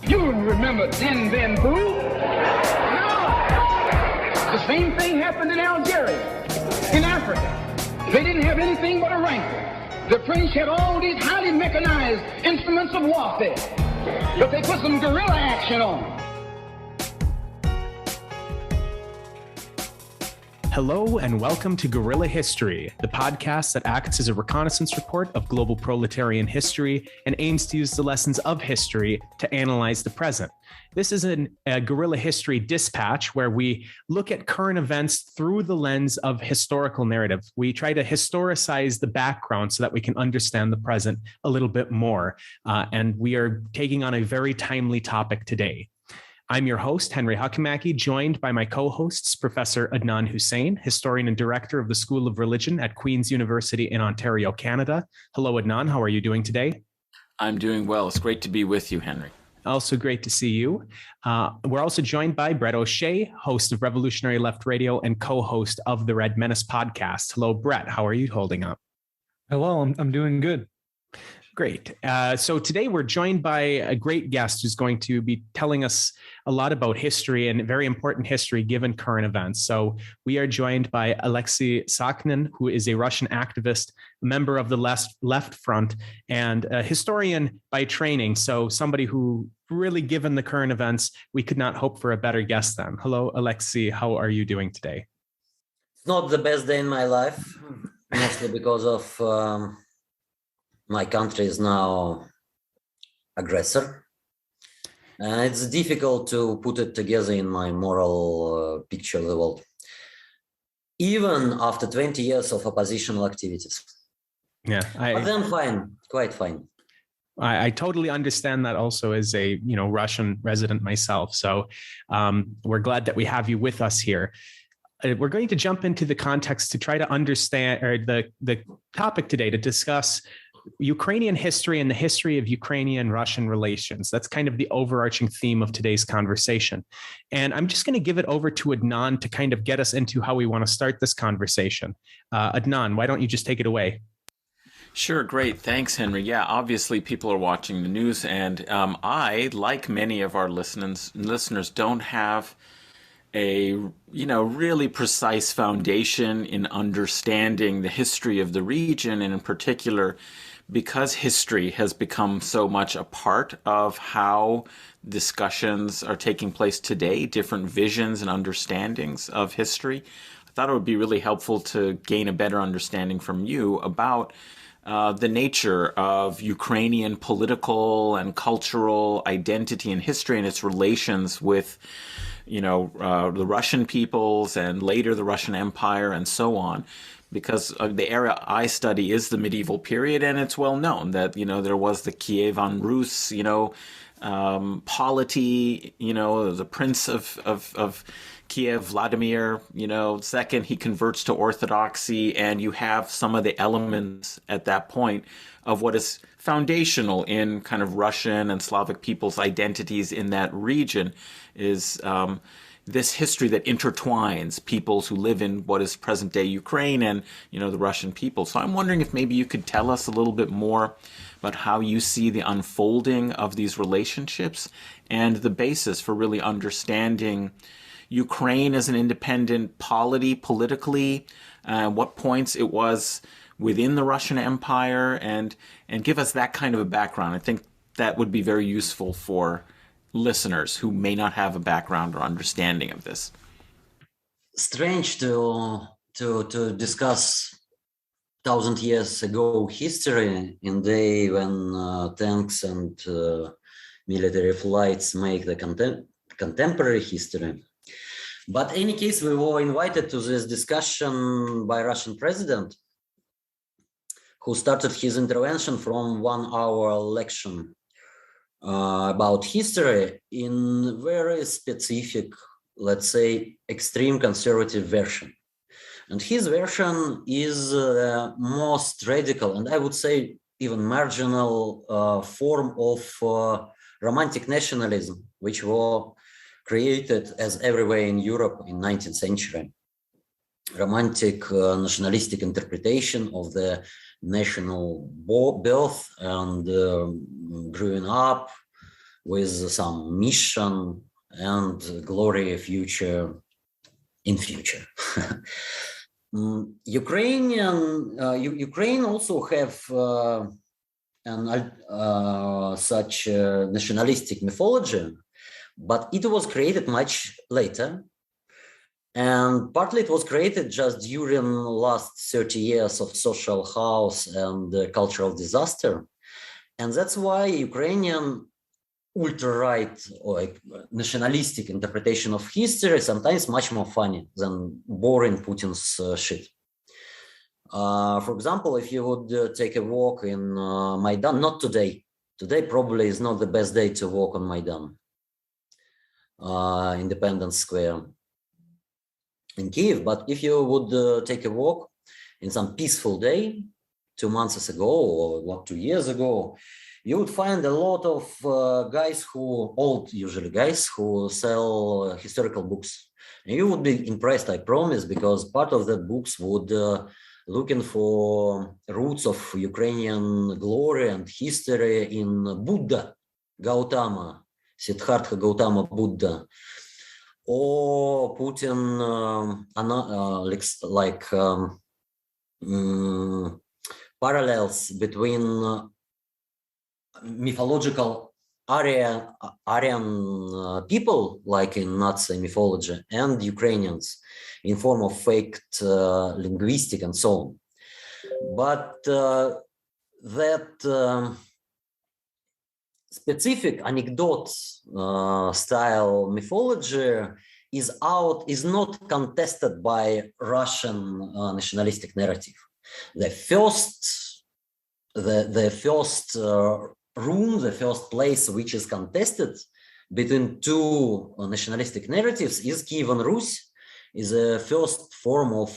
You remember Din Ben Phu? No. The same thing happened in Algeria, in Africa. They didn't have anything but a rifle. The French had all these highly mechanized instruments of warfare, but they put some guerrilla action on them. Hello and welcome to Guerrilla History, the podcast that acts as a reconnaissance report of global proletarian history and aims to use the lessons of history to analyze the present. This is a Guerrilla History dispatch where we look at current events through the lens of historical narrative. We try to historicize the background so that we can understand the present a little bit more. And we are taking on a very timely topic today. I'm your host, Henry Hakamaki, joined by my co-hosts, Professor Adnan Husain, historian and director of the School of Religion at Queen's University in Ontario, Canada. Hello, Adnan. How are you doing today? I'm doing well. It's great to be with you, Henry. Also great to see you. We're also joined by Breht O'Shea, host of Revolutionary Left Radio and co-host of the Red Menace podcast. Hello, Breht. How are you holding up? Hello, I'm doing good. Great. So today we're joined by a great guest who's going to be telling us a lot about history and very important history given current events. So we are joined by Alexey Sakhnin, who is a Russian activist, a member of the Left Front, and a historian by training. So somebody who really, given the current events, we could not hope for a better guest than. Hello, Alexey. How are you doing today? It's not the best day in my life, mostly because of my country is now aggressor. And it's difficult to put it together in my moral picture of the world, even after 20 years of oppositional activities. Yeah, but then fine, quite fine. I totally understand that also as a Russian resident myself. So we're glad that we have you with us here. We're going to jump into the context to try to understand, or the topic today to discuss Ukrainian history and the history of Ukrainian-Russian relations. That's kind of the overarching theme of today's conversation. And I'm just going to give it over to Adnan to kind of get us into how we want to start this conversation. Adnan, why don't you just take it away? Sure, great. Thanks, Henry. Yeah, obviously people are watching the news, and I, like many of our listeners, don't have a really precise foundation in understanding the history of the region, and in particular because history has become so much a part of how discussions are taking place today, different visions and understandings of history. I thought it would be really helpful to gain a better understanding from you about the nature of Ukrainian political and cultural identity and history and its relations with the Russian peoples and later the Russian Empire and so on, because the era I study is the medieval period, and it's well known that, there was the Kievan Rus, polity, the Prince of Kiev, Vladimir, second, he converts to Orthodoxy, and you have some of the elements at that point of what is foundational in kind of Russian and Slavic peoples' identities in that region is this history that intertwines peoples who live in what is present-day Ukraine and, the Russian people. So I'm wondering if maybe you could tell us a little bit more about how you see the unfolding of these relationships and the basis for really understanding Ukraine as an independent polity politically, what points it was within the Russian Empire, and give us that kind of a background. I think that would be very useful for listeners who may not have a background or understanding of this. Strange to discuss 1,000 years ago history in day when tanks and military flights make the contemporary history. But in any case, we were invited to this discussion by Russian president, who started his intervention from 1-hour lecture about history in very specific, let's say, extreme conservative version. And his version is the most radical, and I would say even marginal form of romantic nationalism, which were created as everywhere in Europe in 19th century. Romantic nationalistic interpretation of the national birth and growing up with some mission and glory future in future. Ukraine also have such nationalistic mythology, but it was created much later. And partly it was created just during the last 30 years of social chaos and cultural disaster. And that's why Ukrainian ultra-right or nationalistic interpretation of history is sometimes much more funny than boring Putin's shit. For example, if you would take a walk in Maidan, not today. Today probably is not the best day to walk on Maidan, Independence Square in Kiev. But if you would take a walk in some peaceful day, 2 months ago or 2 years ago, you would find a lot of guys usually guys who sell historical books. And you would be impressed, I promise, because part of the books would looking for roots of Ukrainian glory and history in Buddha, Gautama, Siddhartha Gautama Buddha, or Putin parallels between mythological Aryan people, like in Nazi mythology, and Ukrainians in form of faked linguistic and so on. But that specific anecdote style mythology is not contested by Russian nationalistic narrative. The first room, the first place which is contested between two nationalistic narratives is Kievan Rus, is a first form of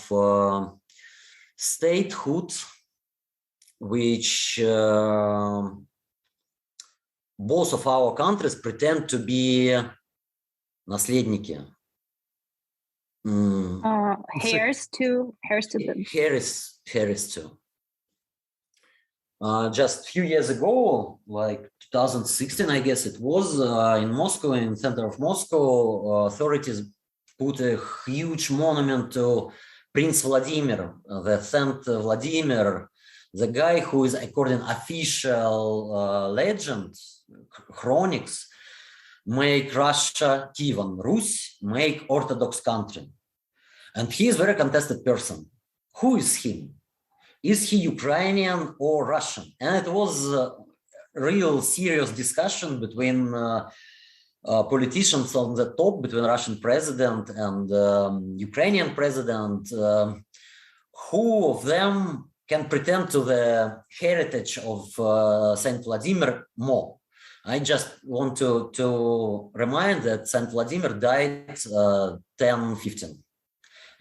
statehood, which both of our countries pretend to be наследники. Heirs to them. Heirs to. Just a few years ago, like 2016, I guess it was, in Moscow, in the center of Moscow, authorities put a huge monument to Prince Vladimir, the Saint Vladimir, the guy who is, according official legend, chronics, make Russia, Kievan Rus, make Orthodox country. And he is a very contested person. Who is he? Is he Ukrainian or Russian? And it was a real serious discussion between politicians on the top, between Russian president and Ukrainian president. Who of them can pretend to the heritage of Saint Vladimir more? I just want to remind that Saint Vladimir died 1015.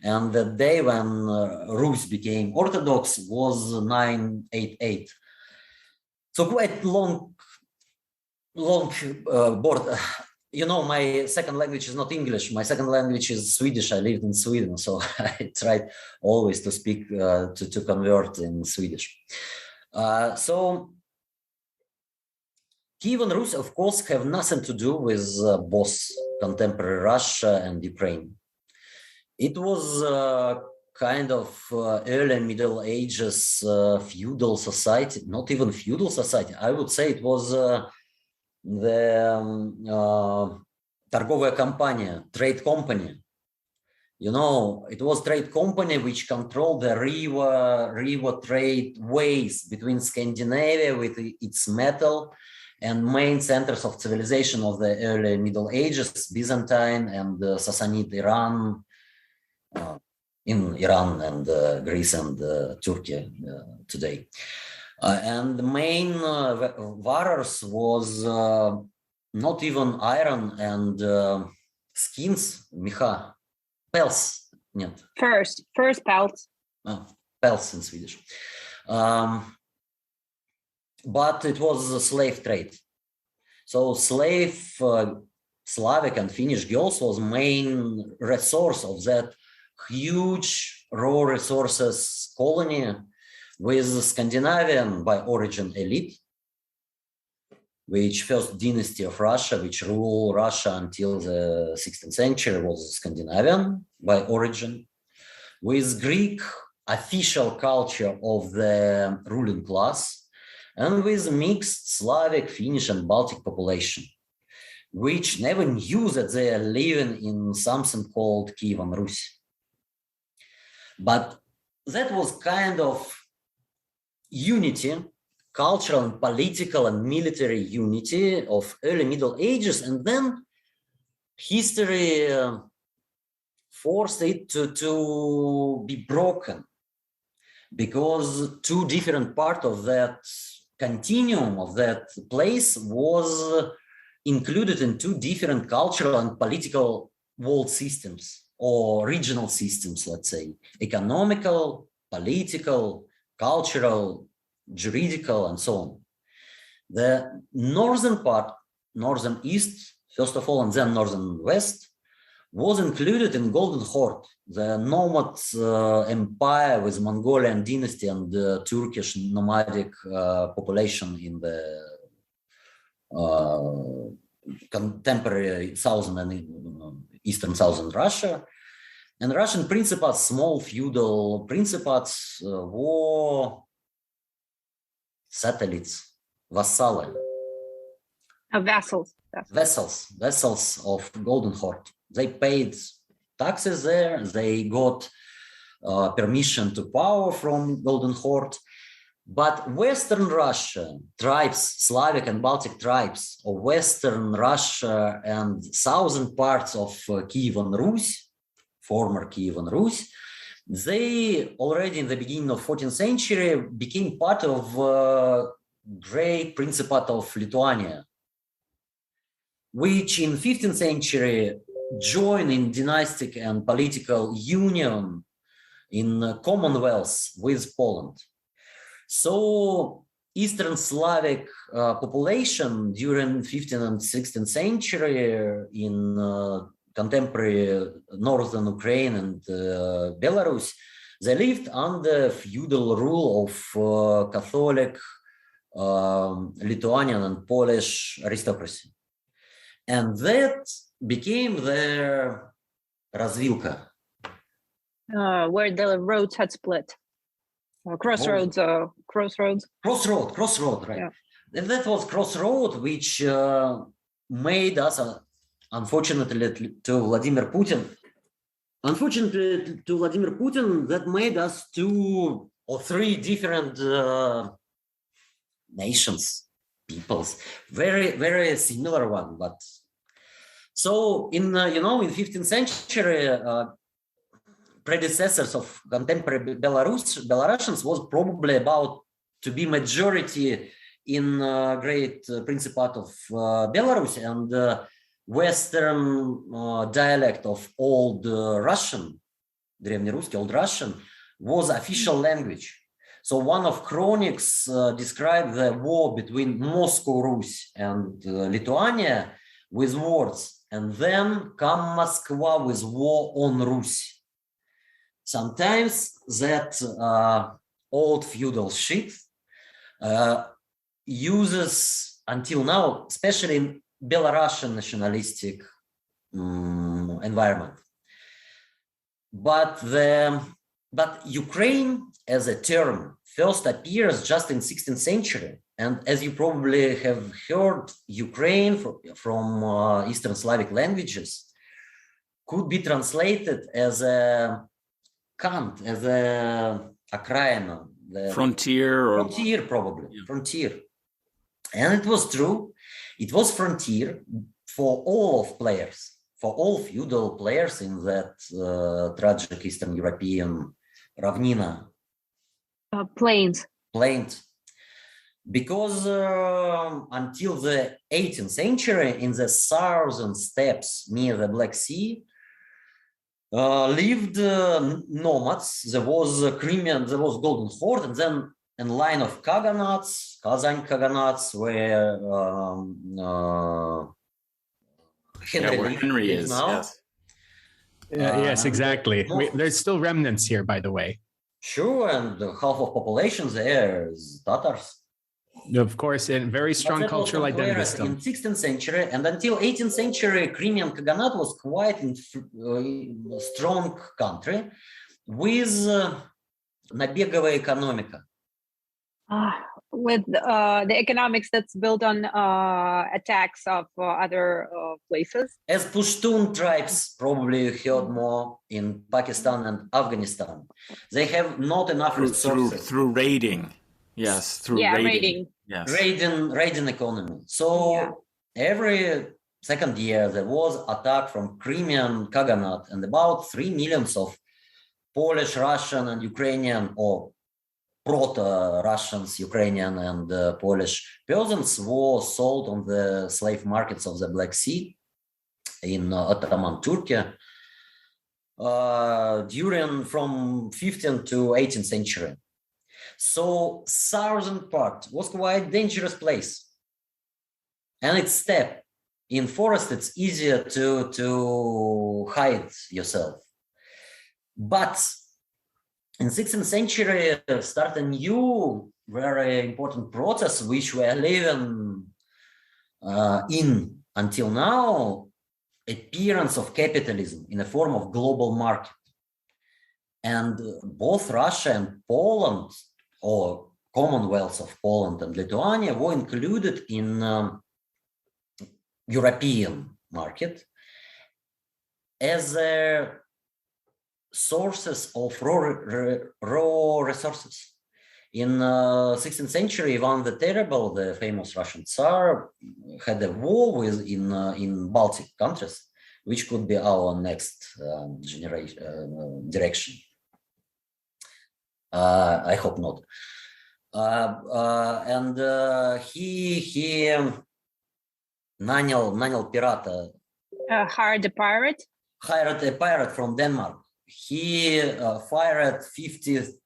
And the day when Rus became Orthodox was 988. So quite long board. You know, my second language is not English. My second language is Swedish. I lived in Sweden, so I tried always to speak, to convert in Swedish. So Kievan Rus, of course, have nothing to do with both contemporary Russia and Ukraine. It was kind of early Middle Ages feudal society, not even feudal society. I would say it was the торговая компания, trade company. You know, it was trade company which controlled the river trade ways between Scandinavia with its metal and main centers of civilization of the early Middle Ages, Byzantine and Sassanid Iran, in Iran and Greece and Turkey today. And the main wearers was not even iron and skins, меха, pelts. Нет. First pelts. Pelts in Swedish. But it was a slave trade. So Slavic and Finnish girls was main resource of that huge raw resources colony with Scandinavian by origin elite, which first dynasty of Russia, which ruled Russia until the 16th century, was Scandinavian by origin, with Greek official culture of the ruling class, and with mixed Slavic, Finnish, and Baltic population, which never knew that they are living in something called Kievan Rus. But that was kind of unity, cultural and political and military unity of early Middle Ages, and then history forced it to be broken, because two different parts of that continuum of that place was included in two different cultural and political world systems or regional systems, let's say, economical, political, cultural, juridical, and so on. The northern part, northern east, first of all, and then northern west, was included in Golden Horde, the nomad empire with Mongolian dynasty and Turkish nomadic population in the contemporary southern and eastern southern Russia. And Russian principats, small feudal principats, were satellites, vassals. Vassals of Golden Horde. They paid taxes there. They got permission to power from Golden Horde. But Western Russia, tribes, Slavic and Baltic tribes of Western Russia and southern parts of Kievan Rus, former Kievan Rus, they already in the beginning of 14th century became part of Great Principate of Lithuania, which in 15th century joined in dynastic and political union in Commonwealth with Poland. So Eastern Slavic population during 15th and 16th century in contemporary northern Ukraine and Belarus, they lived under feudal rule of Catholic, Lithuanian and Polish aristocracy. And that became their razvilka. Where the roads had split. Crossroad, right. Yeah. And that was crossroad, which made us, unfortunately to Vladimir Putin, that made us 2 or 3 different nations, peoples, very, very similar one. But so in 15th century, predecessors of contemporary Belarusians was probably about to be majority in Great Principate of Belarus, and Western dialect of Old Russian, Древнерусский, Old Russian, was official language. So one of chronics described the war between Moscow Rus and Lithuania with words, and then come Moskva with war on Rus. Sometimes that old feudal shit uses until now, especially in Belarusian nationalistic environment. But Ukraine as a term first appears just in 16th century. And as you probably have heard, Ukraine from Eastern Slavic languages could be translated as a Kant, as a окраина, frontier, probably. Yeah. Frontier. And it was true. It was frontier for all of players, for all feudal players in that tragic Eastern European ravnina. Plains. Because until the 18th century, in the southern steppes near the Black Sea, lived nomads. There was Crimean, there was Golden Horde, and then a line of Kaganates, Kazan Kaganates, where Henry is now. Yes. Yes, exactly. There's still remnants here, by the way. Sure, and half of population there is Tatars. Of course, and very strong cultural identity system. In 16th century, and until 18th century, Crimean Khaganate was quite strong country with набеговая экономика. With the economics that's built on attacks of other places. As Pushtun tribes, probably you heard more in Pakistan and Afghanistan, they have not enough resources. Through raiding. Yes, through raiding. Yes. Raiding economy. So every second year there was attack from Crimean Khaganate, and about 3 million of Polish, Russian, and Ukrainian, or proto-Russians, Ukrainian, and Polish peasants were sold on the slave markets of the Black Sea in Ottoman Turkey during from 15th to 18th century. So southern part was quite dangerous place, and it's steppe. In forest, it's easier to hide yourself. But in 16th century, start a new, very important process which we are living in until now, appearance of capitalism in the form of global market. And both Russia and Poland, or Commonwealth of Poland and Lithuania, were included in European market as sources of raw resources. In 16th century, Ivan the Terrible, the famous Russian Tsar, had a war with in Baltic countries, which could be our next direction. I hope not. He нанял пирата. Hired a pirate. Hired a pirate from Denmark. He fired 52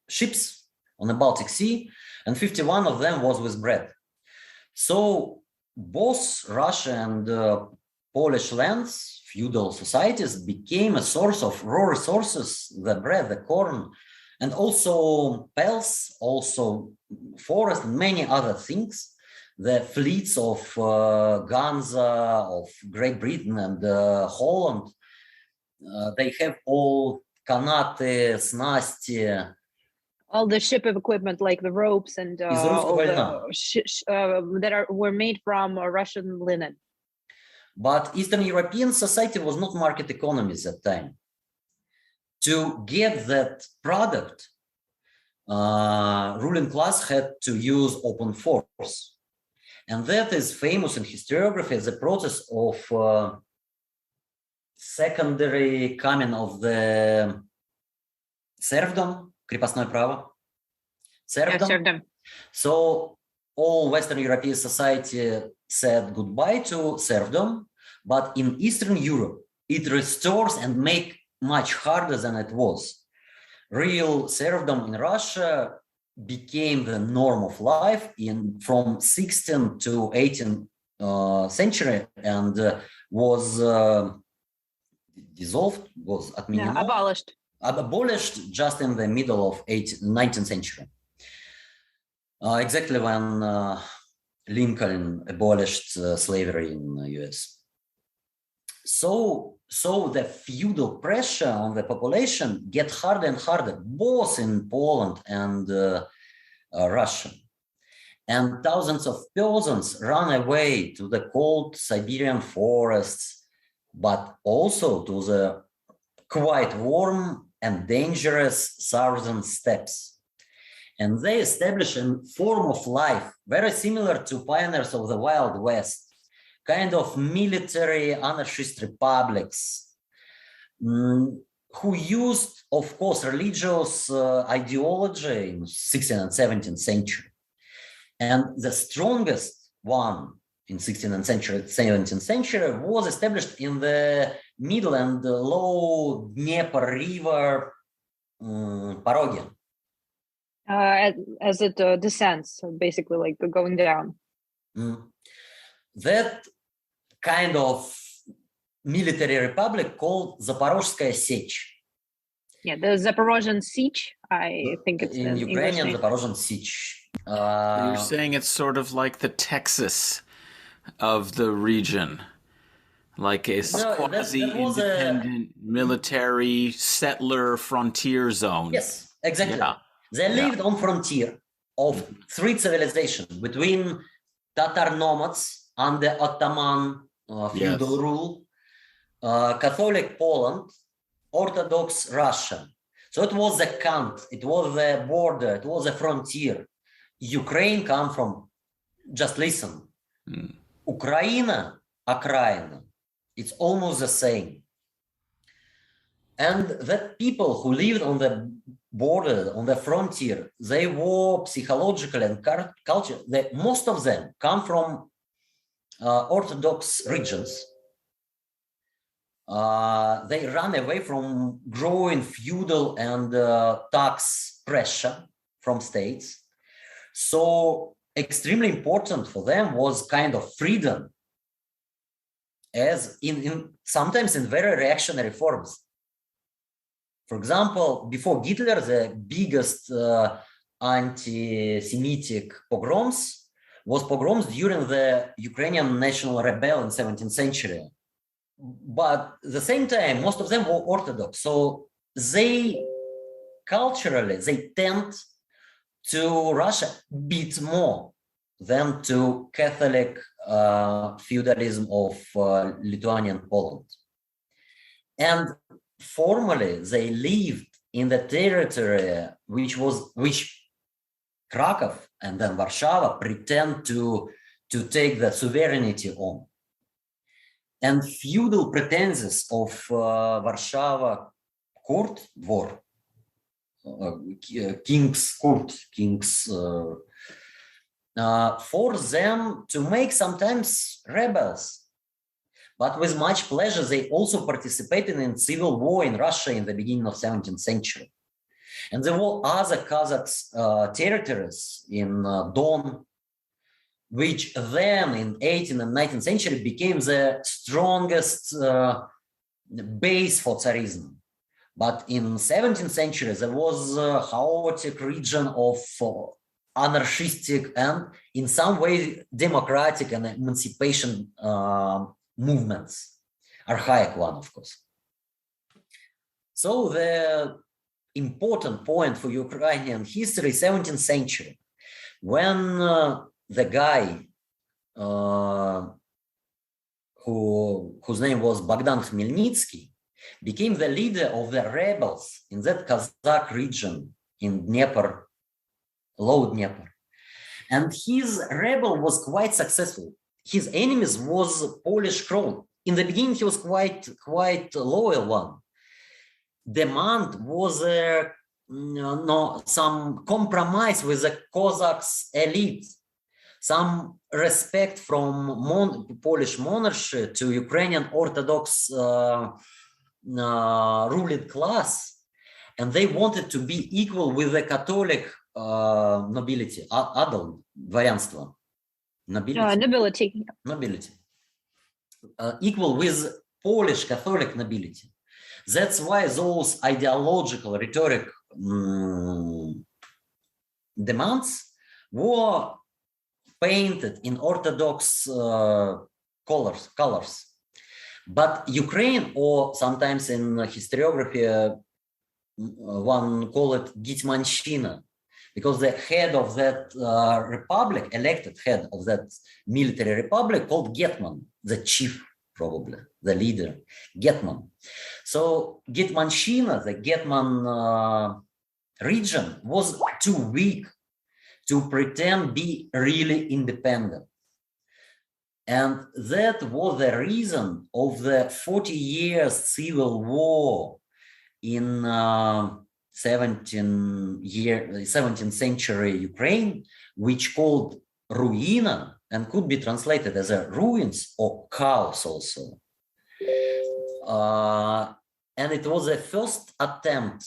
ships on the Baltic Sea, and 51 of them was with Breht. So both Russia and Polish lands, feudal societies, became a source of raw resources, the bread, the corn, and also pelts, also forest, and many other things. The fleets of Ganza, of Great Britain and Holland, they have all kanаты, снасти. All the ship of equipment, like the ropes and all that were made from Russian linen. But Eastern European society was not market economy at that time. To get that product, ruling class had to use open force. And that is famous in historiography as a process of secondary coming of the serfdom, крепостное право. Serfdom. So all Western European society said goodbye to serfdom, but in Eastern Europe, it restores and make much harder than it was. Real serfdom in Russia became the norm of life from 16th to 18th century, and was dissolved, was abolished just in the middle of 19th century. Exactly when Lincoln abolished slavery in the US. So the feudal pressure on the population get harder and harder, both in Poland and Russia. And thousands of peasants run away to the cold Siberian forests, but also to the quite warm and dangerous southern steppes. And they establish a form of life very similar to pioneers of the Wild West, kind of military anarchist republics, who used, of course, religious ideology in 16th and 17th century. And the strongest one in 16th and 17th century was established in the middle and low Dnieper River Porogi. As it descends, so basically like going down. That kind of military republic called Zaporozhskaya Sech. Yeah, the Zaporozhian Siege. I think it's in an Ukrainian, English Zaporozhian Sich. You're saying it's sort of like the Texas of the region, like a No, that was quasi-independent military settler frontier zone. Yes, exactly. Yeah. They lived on frontier of three civilizations between Tatar nomads under Ottoman feudal rule, Catholic Poland, Orthodox Russia. So it was a count, it was a border, it was a frontier. Ukraine come from, just listen, Ukraina, Окраина, it's almost the same. And that people who lived on the border, on the frontier, they were psychological and culture. Most of them come from Orthodox regions. They run away from growing feudal and tax pressure from states. So extremely important for them was kind of freedom, as in sometimes in very reactionary forms. For example, before Hitler, the biggest anti-Semitic pogroms was pogroms during the Ukrainian national rebellion in the 17th century. But at the same time, most of them were Orthodox. So they culturally, they tend to Russia a bit more than to Catholic feudalism of Lithuanian Poland. And formally, they lived in the territory which Krakow and then Warsaw pretend to take the sovereignty on. And feudal pretenses of Warsaw court, dvor, king's court, force them to make sometimes rebels. But with much pleasure, they also participated in civil war in Russia in the beginning of 17th century. And there were other Kazakh territories in Don, which then in 18th and 19th century became the strongest base for Tsarism. But in 17th century, there was a chaotic region of anarchistic and in some way democratic and emancipation movements, archaic one, of course. So the important point for Ukrainian history, 17th century, when the guy whose name was Bogdan Khmelnytsky became the leader of the rebels in that Kazakh region in Dnieper, Low Dnieper. And his rebel was quite successful. His enemies was Polish crown. In the beginning, he was quite loyal one. Demand was some compromise with the Cossacks elite, some respect from Polish monarchy to Ukrainian Orthodox ruling class, and they wanted to be equal with the Catholic nobility, adel, dворянство. Nobility. Equal with Polish Catholic nobility. That's why those ideological rhetoric demands were painted in Orthodox colors. But Ukraine, or sometimes in historiography, one call it Gitmanshchina, because the head of that republic, elected head of that military republic, called Getman, the chief, probably, the leader, Getman. So Gitmanshchina, the Getman region, was too weak to pretend be really independent. And that was the reason of the 40 years civil war in 17th century Ukraine, which called Ruina and could be translated as a ruins or chaos also. And it was the first attempt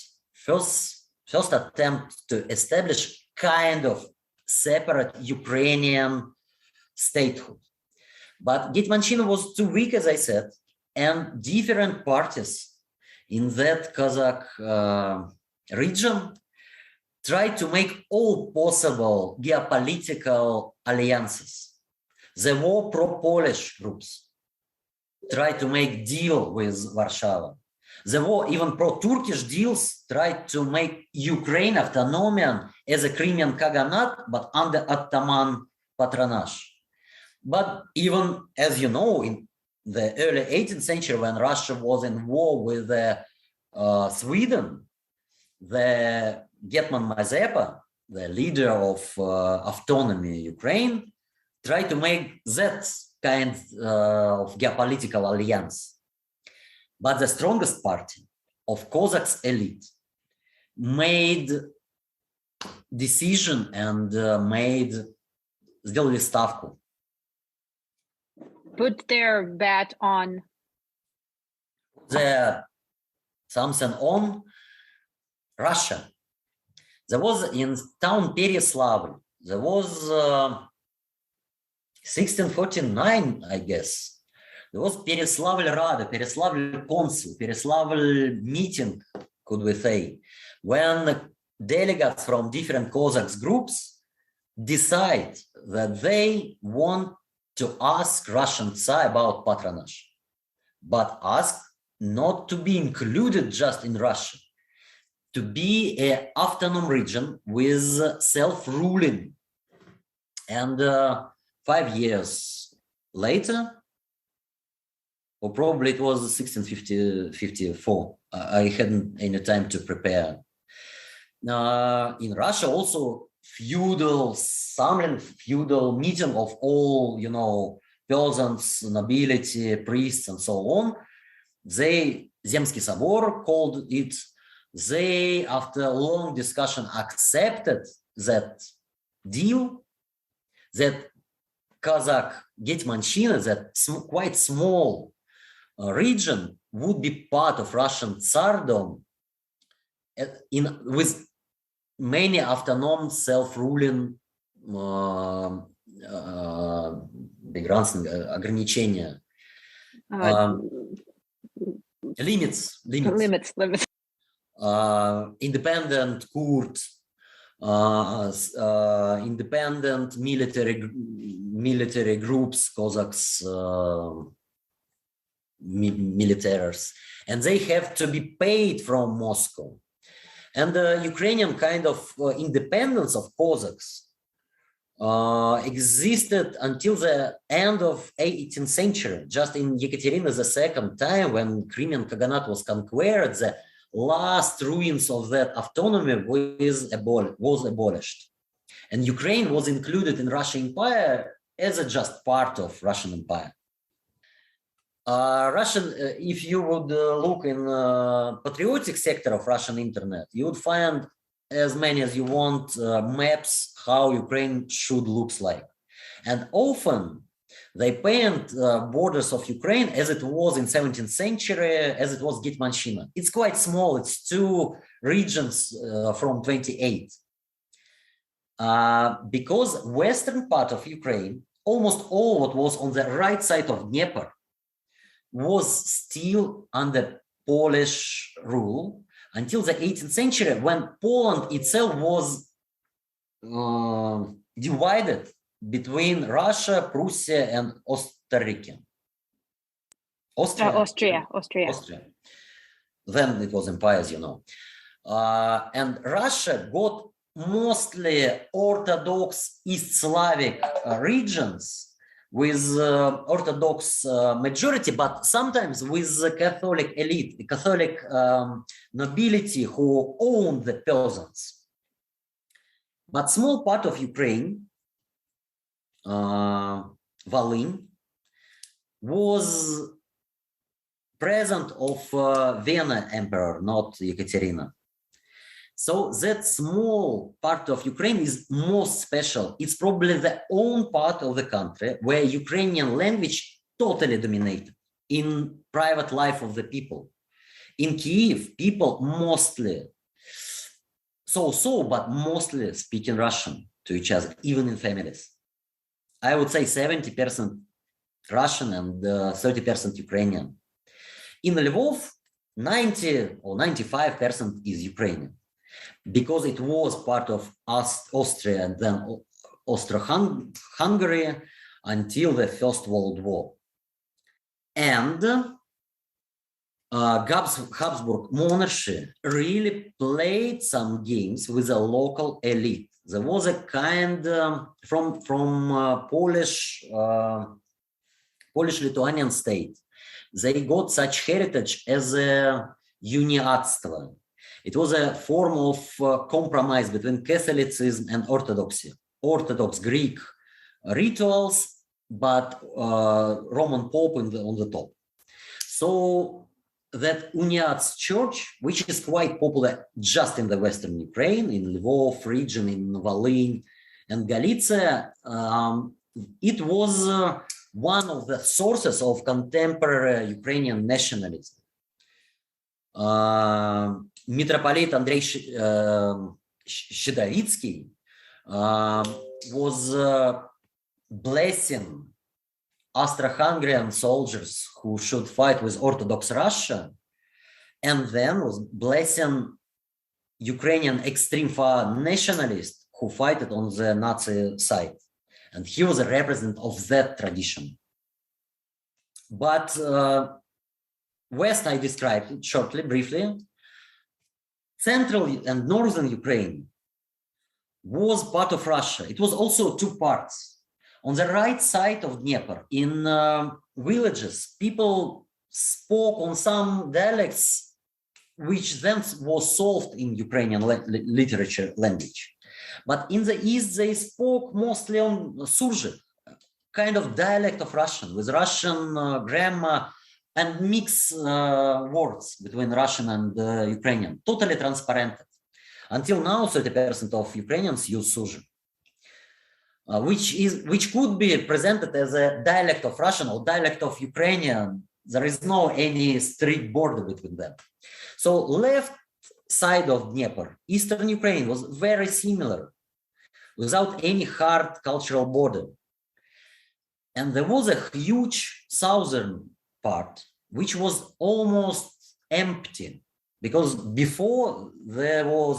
to establish kind of separate Ukrainian statehood. But Gitmanshchina was too weak, as I said, and different parties in that Kazakh region tried to make all possible geopolitical alliances. There were pro-Polish groups, tried to make deal with Warsaw. There were even pro-Turkish deals, tried to make Ukraine autonomian as a Crimean Khaganate, but under Ottoman patronage. But even, as you know, in the early 18th century, when Russia was in war with Sweden, the Hetman Mazepa, the leader of autonomy Ukraine, tried to make that kind of geopolitical alliance. But the strongest party of Cossacks elite made decision and сделали ставку. Put their bet on something on Russia. There was in town Pereslavl, there was 1649, I guess. There was Pereslavl Rada, Pereslavl Council, Pereslavl meeting, could we say, when delegates from different Cossacks groups decide that they want to ask Russian Tsar about patronage, but ask not to be included just in Russia, to be an autonomous region with self-ruling. And 5 years later, or probably it was 1654, I hadn't any time to prepare. In Russia also, feudal meeting of all, peasants, nobility, priests, and so on. They, Zemsky Sabor called it, they, after a long discussion, accepted that deal, that Kazakh Getmanshina, that quite small region, would be part of Russian Tsardom with many autonomous self-ruling ограничения, limits. Independent court, independent military groups, Cossacks, militaries, and they have to be paid from Moscow. And the Ukrainian kind of independence of Cossacks existed until the end of 18th century. Just in Yekaterina II time, when Crimean Khaganate was conquered, the last ruins of that autonomy was abolished. And Ukraine was included in Russian Empire as a just part of Russian Empire. If you would look in patriotic sector of Russian internet, you would find as many as you want maps how Ukraine should look like. And often they paint borders of Ukraine as it was in 17th century, as it was Getmanshina. It's quite small. It's 2 regions from 28. Because western part of Ukraine, almost all what was on the right side of Dnieper, was still under Polish rule until the 18th century, when Poland itself was divided between Russia, Prussia, and Austria. Austria. Then it was empires, and Russia got mostly Orthodox East Slavic regions with Orthodox majority, but sometimes with the Catholic elite, the Catholic nobility who owned the peasants. But small part of Ukraine, Volyn, was present of Vienna Emperor, not Ekaterina. So that small part of Ukraine is most special. It's probably the only part of the country where Ukrainian language totally dominated in private life of the people. In Kyiv, people mostly, but mostly speaking Russian to each other, even in families. I would say 70% Russian and 30% Ukrainian. In Lvov, 90 or 95% is Ukrainian. because it was part of Austria and then Austro-Hungary until the First World War. And Habsburg monarchy really played some games with the local elite. There was a kind from Polish-Lithuanian state. They got such heritage as a uniatstvo. It was a form of compromise between Catholicism and Orthodoxy. Orthodox Greek rituals, but Roman Pope on the top. So that Uniats Church, which is quite popular just in the Western Ukraine, in Lvov region, in Volyn and Galicia, it was one of the sources of contemporary Ukrainian nationalism. Metropolite Andrei Shidovitsky was blessing Austro-Hungarian soldiers who should fight with Orthodox Russia, and then was blessing Ukrainian extreme far nationalists who fight on the Nazi side. And he was a representative of that tradition. But West, I described it shortly, briefly. Central and northern Ukraine was part of Russia. It was also two parts. On the right side of Dnieper, in villages, people spoke on some dialects, which then was solved in Ukrainian literature language. But in the east, they spoke mostly on Surzhyk, kind of dialect of Russian, with Russian grammar and mixed words between Russian and Ukrainian, totally transparent. Until now, 30% of Ukrainians use Surzhyk. Which could be presented as a dialect of Russian or dialect of Ukrainian. There is no any strict border between them. So left side of Dnieper, eastern Ukraine, was very similar, without any hard cultural border. And there was a huge southern part, which was almost empty, because before there was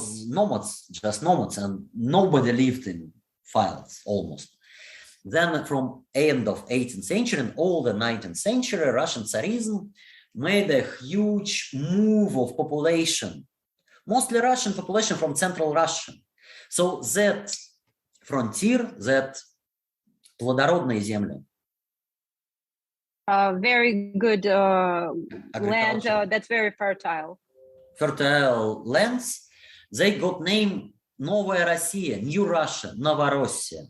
just nomads, and nobody lived in files almost. Then from end of 18th century and all the 19th century, Russian Tsarism made a huge move of population, mostly Russian population from Central Russia. So that frontier, that плодородные земли. Very good land that's very fertile. Fertile lands, they got name Новая Россия, New Russia, Novorossiya.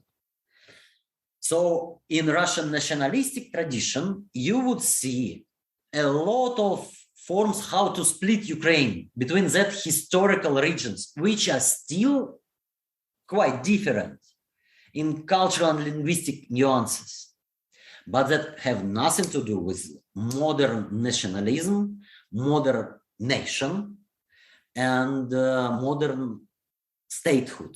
So in Russian nationalistic tradition, you would see a lot of forms how to split Ukraine between that historical regions, which are still quite different in cultural and linguistic nuances, but that have nothing to do with modern nationalism, modern nation, and modern statehood.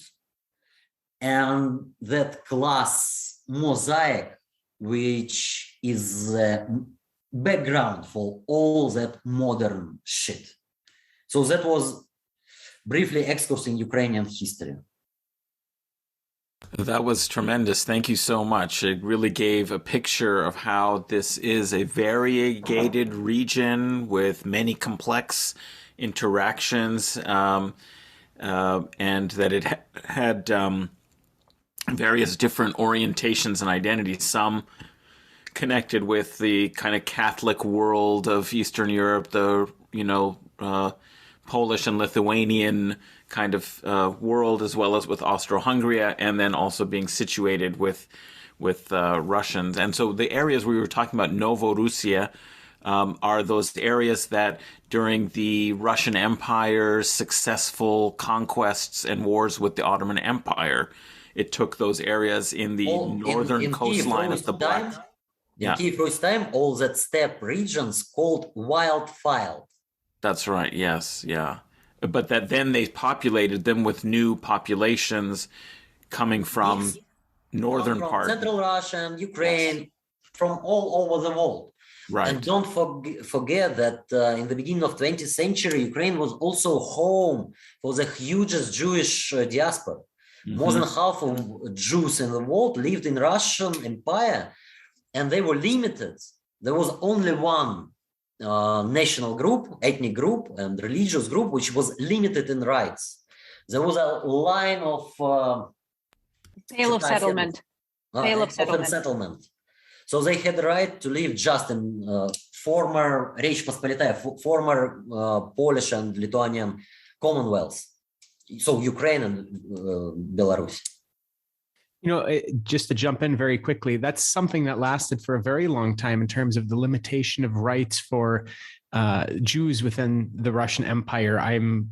And that class mosaic, which is the background for all that modern shit. So that was briefly excursus in Ukrainian history. That was tremendous. Thank you so much. It really gave a picture of how this is a variegated region with many complex interactions, and that it had various different orientations and identities, some connected with the kind of Catholic world of Eastern Europe, the, Polish and Lithuanian kind of world, as well as with Austro-Hungary, and then also being situated with Russians. And so the areas we were talking about, Novorussia, are those areas that during the Russian Empire's successful conquests and wars with the Ottoman Empire, it took those areas in the northern coastline of the Black. In Kiev time, all that steppe regions called wildfire. That's right. Yes. Yeah. But that then they populated them with new populations coming from northern part, Central Russia and Ukraine, yes, from all over the world. Right. And don't forget that in the beginning of 20th century, Ukraine was also home for the hugest Jewish diaspora. More than half of Jews in the world lived in Russian Empire, and they were limited. There was only one national group, ethnic group, and religious group, which was limited in rights. There was a line of Pale of settlement. Settlement. So they had the right to live just in former Речь Посполитая, former Polish and Lithuanian Commonwealth. So Ukraine and Belarus. Just to jump in very quickly, that's something that lasted for a very long time in terms of the limitation of rights for Jews within the Russian Empire. I'm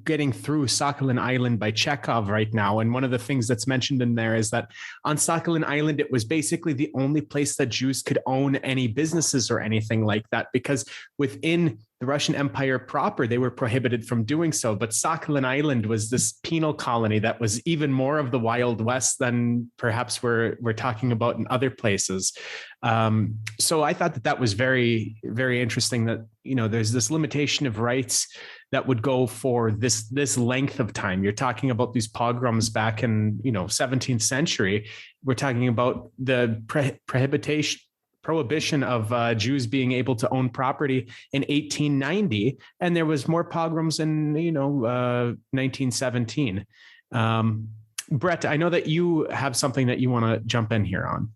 getting through Sakhalin Island by Chekhov right now. And one of the things that's mentioned in there is that on Sakhalin Island, it was basically the only place that Jews could own any businesses or anything like that, because within the Russian Empire proper, they were prohibited from doing so. But Sakhalin Island was this penal colony that was even more of the Wild West than perhaps we're talking about in other places. So I thought that was very, very interesting that, there's this limitation of rights that would go for this length of time. You're talking about these pogroms back in, 17th century. We're talking about the prohibition of Jews being able to own property in 1890, and there was more pogroms in 1917. Breht, I know that you have something that you want to jump in here on.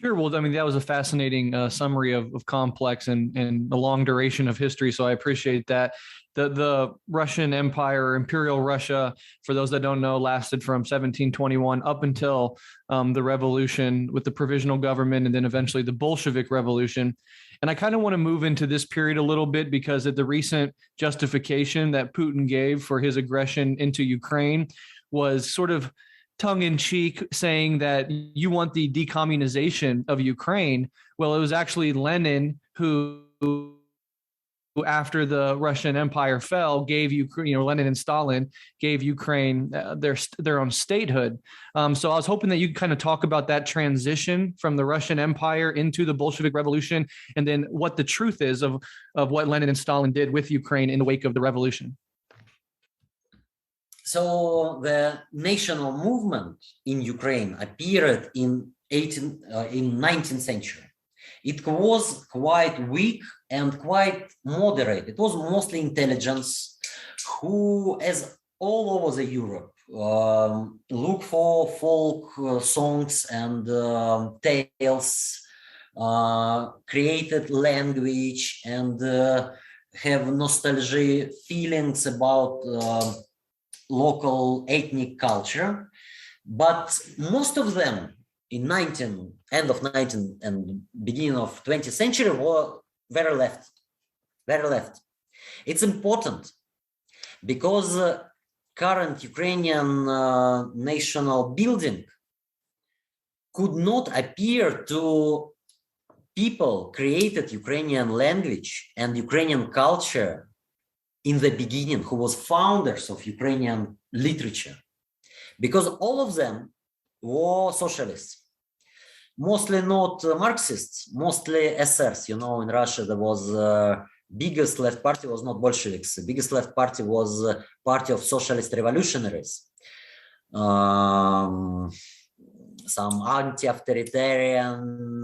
Sure. Well, I mean, that was a fascinating summary of complex and the long duration of history. So I appreciate that. The Russian Empire, Imperial Russia, for those that don't know, lasted from 1721 up until the revolution with the provisional government, and then eventually the Bolshevik Revolution. And I kind of want to move into this period a little bit because of the recent justification that Putin gave for his aggression into Ukraine was sort of tongue-in-cheek, saying that you want the decommunization of Ukraine. Well, it was actually Lenin who after the Russian Empire fell, gave Ukraine, Lenin and Stalin gave Ukraine their own statehood. So I was hoping that you could kind of talk about that transition from the Russian Empire into the Bolshevik Revolution, and then what the truth is of what Lenin and Stalin did with Ukraine in the wake of the revolution. So the national movement in Ukraine appeared in 19th century. It was quite weak and quite moderate. It was mostly intelligence who, as all over the Europe, look for folk songs and tales, created language, and have nostalgia feelings about local ethnic culture. But most of them in end of 19th and beginning of 20th century were very left. It's important because current Ukrainian national building could not appear to people created Ukrainian language and Ukrainian culture in the beginning, who was founders of Ukrainian literature, because all of them were socialists. Mostly not Marxists, mostly SRs. In Russia, there was biggest left party was not Bolsheviks. The biggest left party was Party of Socialist Revolutionaries. Some anti-authoritarian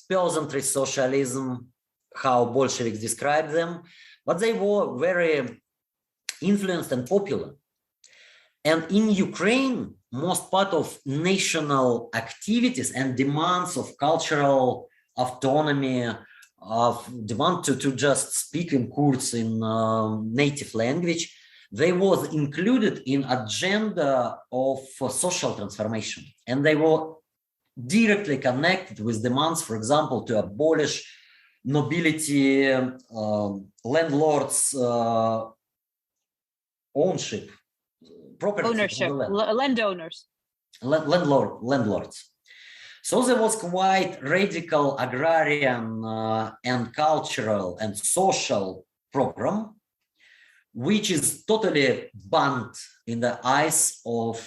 peasantry socialism, how Bolsheviks described them, but they were very influenced and popular. And in Ukraine, most part of national activities and demands of cultural autonomy, of demand to just speak in Kurds in native language, they was included in agenda of social transformation. And they were directly connected with demands, for example, to abolish nobility, landlords' ownership. Property, ownership, landowners. Landlords. So there was quite radical agrarian and cultural and social program, which is totally banned in the eyes of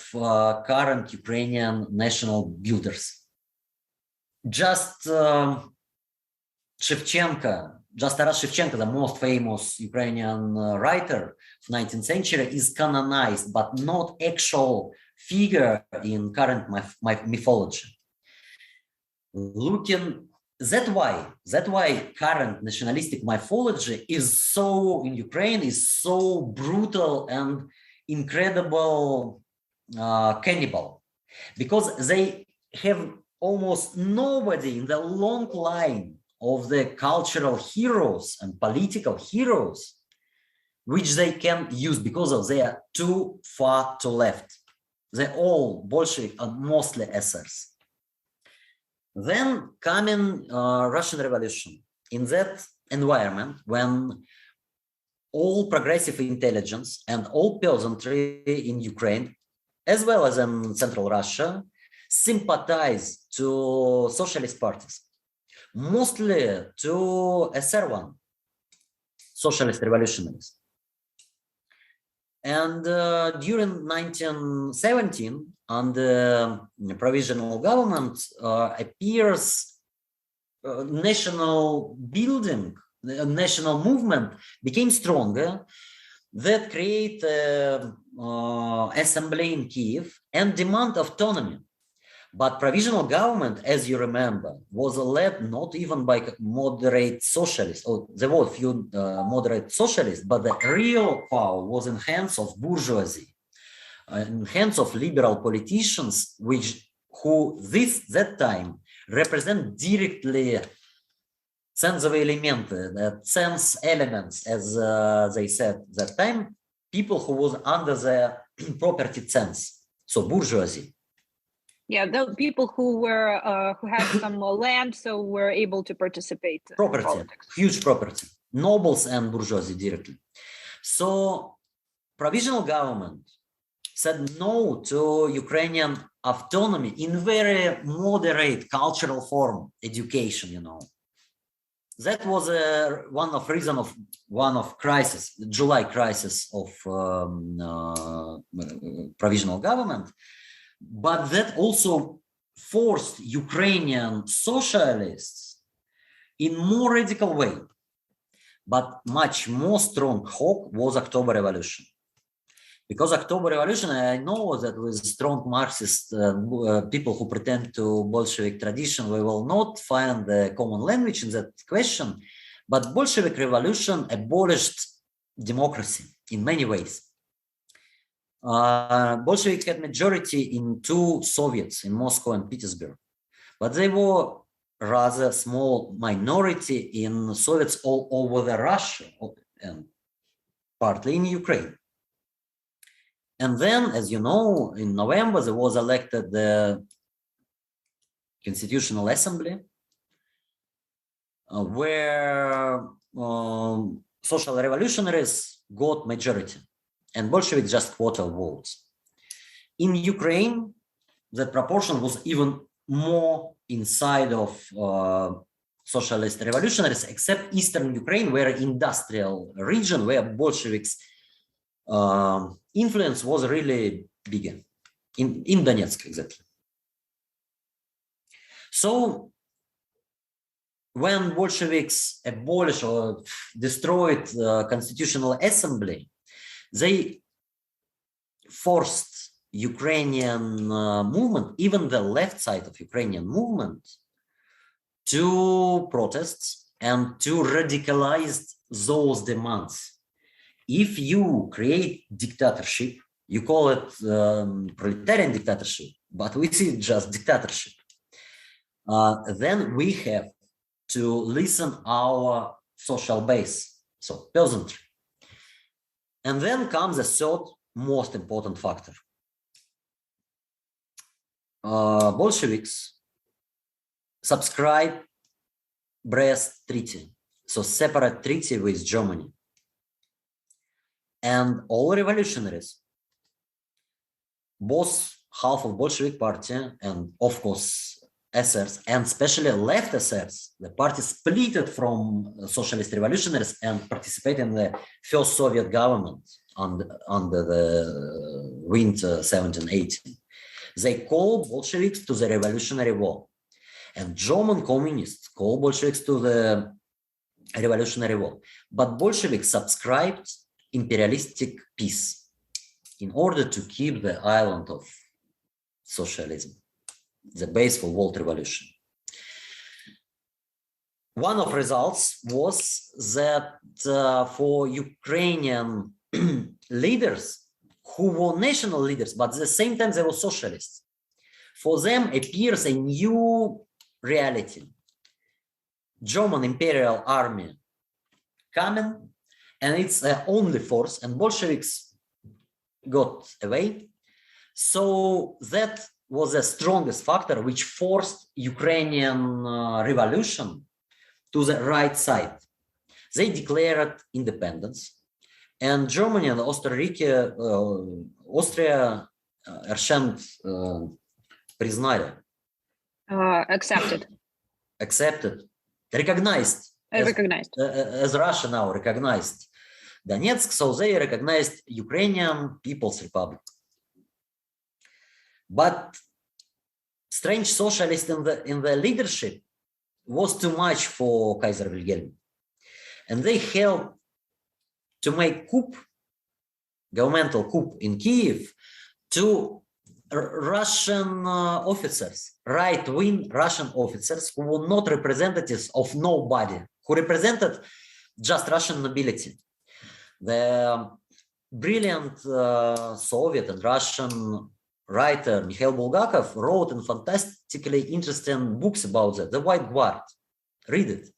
current Ukrainian national builders. Just Shevchenko, just Taras Shevchenko, the most famous Ukrainian writer of 19th century, is canonized, but not actual figure in current mythology. That's why current nationalistic mythology is so, in Ukraine, is so brutal and incredible cannibal, because they have almost nobody in the long line of the cultural heroes and political heroes which they can use, because of they are too far to left. They're all Bolshevik and mostly SRs. Then coming Russian Revolution. In that environment, when all progressive intelligence and all peasantry in Ukraine, as well as in Central Russia, sympathize to socialist parties, mostly to SR1, socialist revolutionaries. And during 1917, under provisional government, appears national building, the national movement became stronger, that create assembly in Kiev and demand autonomy. But provisional government, as you remember, was led not even by moderate socialists, or there were a few moderate socialists, but the real power was in hands of bourgeoisie, in hands of liberal politicians, who that time represent directly цензовые элементы, the sense elements, as they said that time, people who was under the property sense, so bourgeoisie. Yeah, the people who were who had some land, so were able to participate. Property, in politics. huge property, nobles and bourgeoisie directly. So, provisional government said no to Ukrainian autonomy in very moderate cultural form, education. You know, that was one of crisis, the July crisis of provisional government. But that also forced Ukrainian socialists in more radical way. But much more strong hope was October Revolution. Because October Revolution, I know that with strong Marxist people who pretend to Bolshevik tradition, we will not find the common language in that question. But Bolshevik Revolution abolished democracy in many ways. Bolsheviks had majority in two Soviets, in Moscow and Petersburg, but they were rather small minority in Soviets all over the Russia and partly in Ukraine. And then, as you know, in November, there was elected the Constitutional Assembly, where social revolutionaries got majority. And Bolsheviks just quarter votes. In Ukraine, the proportion was even more inside of socialist revolutionaries, except Eastern Ukraine, where industrial region, where Bolsheviks' influence was really bigger, in Donetsk exactly. So when Bolsheviks abolished or destroyed the Constitutional Assembly, they forced Ukrainian movement, even the left side of Ukrainian movement, to protests and to radicalize those demands. If you create dictatorship, you call it proletarian dictatorship, but we see just dictatorship, then we have to listen our social base, so peasantry. And then comes the third most important factor. Bolsheviks subscribe Breht Treaty, so separate treaty with Germany. And all revolutionaries, both half of Bolshevik party and of course SRs, and especially left SRs, the party split from socialist revolutionaries and participated in the first Soviet government under the winter 17-18. They called Bolsheviks to the revolutionary war. And German communists call Bolsheviks to the revolutionary war. But Bolsheviks subscribed imperialistic peace in order to keep the island of socialism, the base for world revolution. One of results was that for Ukrainian leaders who were national leaders, but at the same time they were socialists, for them appears a new reality. German Imperial Army coming, and it's the only force, and Bolsheviks got away. So that was the strongest factor which forced Ukrainian revolution to the right side. They declared independence, and Germany and Austria erkännt, признали. Accepted. Recognized. As Russia now recognized Donetsk, so they recognized Ukrainian People's Republic. But strange socialists in the leadership was too much for Kaiser Wilhelm. And they helped to make governmental coup in Kiev to Russian officers, right-wing Russian officers who were not representatives of nobody, who represented just Russian nobility. The brilliant Soviet and Russian writer Mikhail Bulgakov wrote in fantastically interesting books about that, The White Guard. Read it.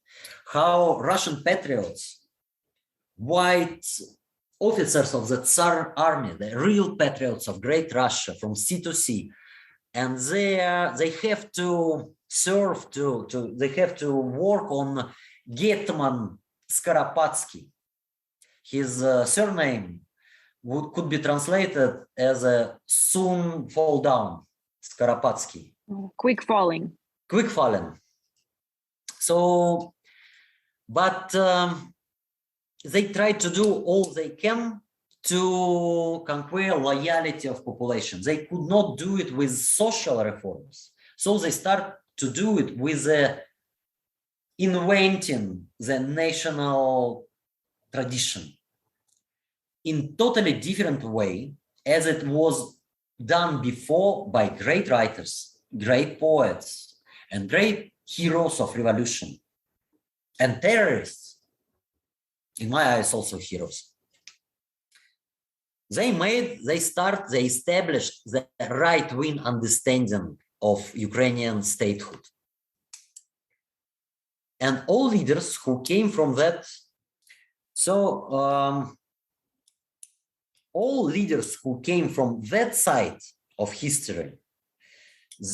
How Russian patriots, white officers of the Tsar army, the real patriots of Great Russia from sea to sea, and they have to serve they have to work on Hetman Skoropadsky. His surname could be translated as a soon fall down, Skoropadsky. Quick falling. So, but they try to do all they can to conquer loyalty of population. They could not do it with social reforms. So they start to do it with inventing the national tradition in totally different way as it was done before by great writers, great poets, and great heroes of revolution, and terrorists, in my eyes, also heroes. They established the right-wing understanding of Ukrainian statehood. And all leaders who came from that, all leaders who came from that side of history,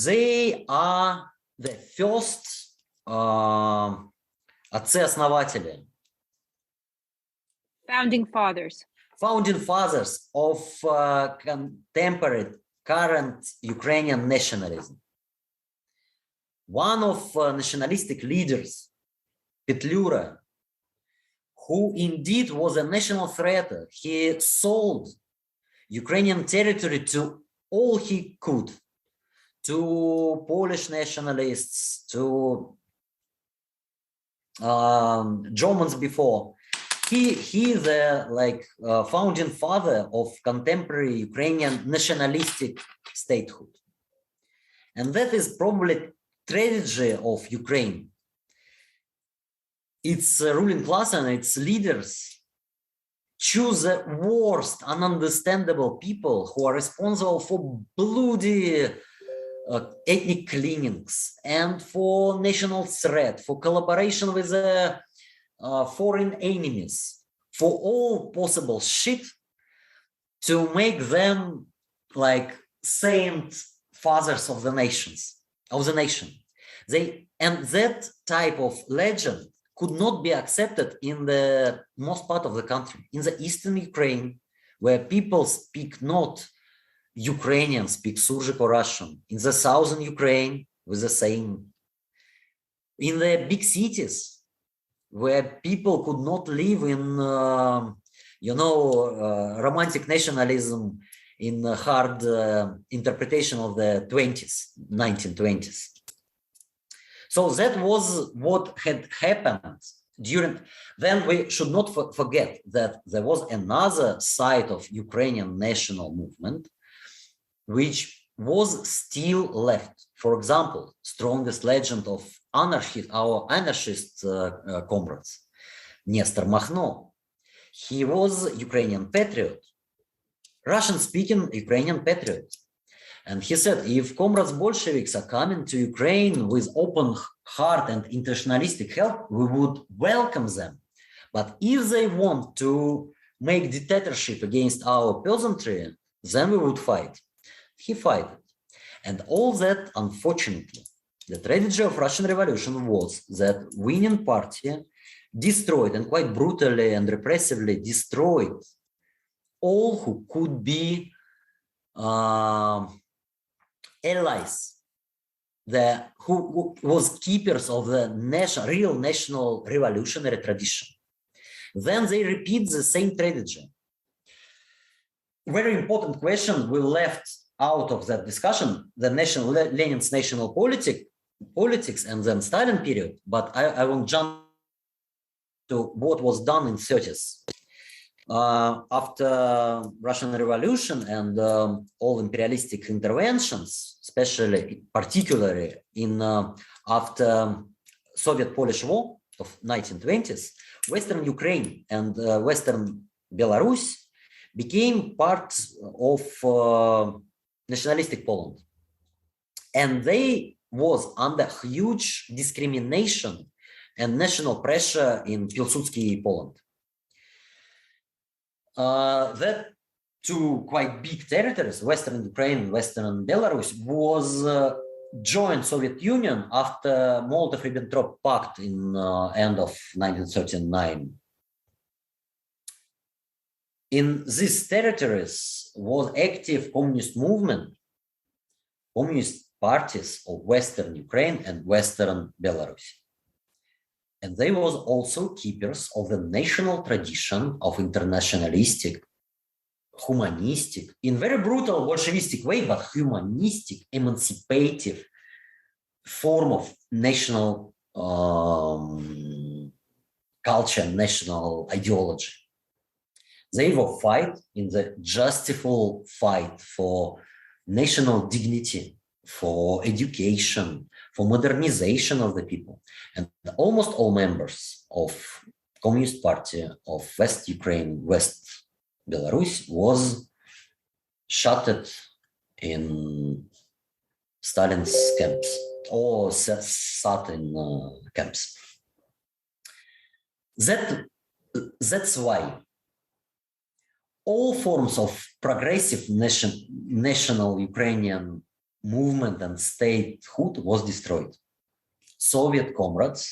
they are the first отцы-основатели, founding fathers of contemporary current Ukrainian nationalism. One of nationalistic leaders, Petlura, who indeed was a national threat, he sold Ukrainian territory to all he could, to Polish nationalists, to Germans before. He is the founding father of contemporary Ukrainian nationalistic statehood. And that is probably tragedy of Ukraine. Its ruling class and its leaders choose the worst, ununderstandable people who are responsible for bloody ethnic cleanings and for national threat, for collaboration with foreign enemies, for all possible shit, to make them like saint fathers of the nation. And that type of legend could not be accepted in the most part of the country. In the eastern Ukraine, where people speak not Ukrainian, speak Surgico-Russian. In the southern Ukraine, with the same. In the big cities, where people could not live in, romantic nationalism in hard interpretation of the 1920s. So that was what had happened during. Then we should not forget that there was another side of Ukrainian national movement, which was still left. For example, strongest legend of our anarchist comrades, Nestor Makhno. He was Ukrainian patriot, Russian-speaking Ukrainian patriot. And he said, if comrades Bolsheviks are coming to Ukraine with open heart and internationalistic help, we would welcome them. But if they want to make dictatorship against our peasantry, then we would fight. He fought. And all that, unfortunately, the tragedy of Russian Revolution was that winning party destroyed, and quite brutally and repressively destroyed, all who could be allies, who was keepers of the real national revolutionary tradition. Then they repeat the same tragedy. Very important question we left out of that discussion, the Lenin's national politics and then Stalin period, but I won't jump to what was done in 30s. After Russian Revolution and all imperialistic interventions, particularly after Soviet-Polish War of 1920s, Western Ukraine and Western Belarus became part of nationalistic Poland. And they was under huge discrimination and national pressure in Pilsudski Poland. That two quite big territories, Western Ukraine and Western Belarus, was joined Soviet Union after Molotov-Ribbentrop Pact in end of 1939. In these territories was active communist movement, communist parties of Western Ukraine and Western Belarus. And they was also keepers of the national tradition of internationalistic, humanistic, in very brutal Bolshevistic way, but humanistic, emancipative form of national culture, national ideology. They will fight in the justifiable fight for national dignity, for education, for modernization of the people. And almost all members of Communist Party of West Ukraine, West Belarus was shot in Stalin's camps or sat in camps. That's why all forms of progressive national Ukrainian movement and statehood was destroyed. Soviet comrades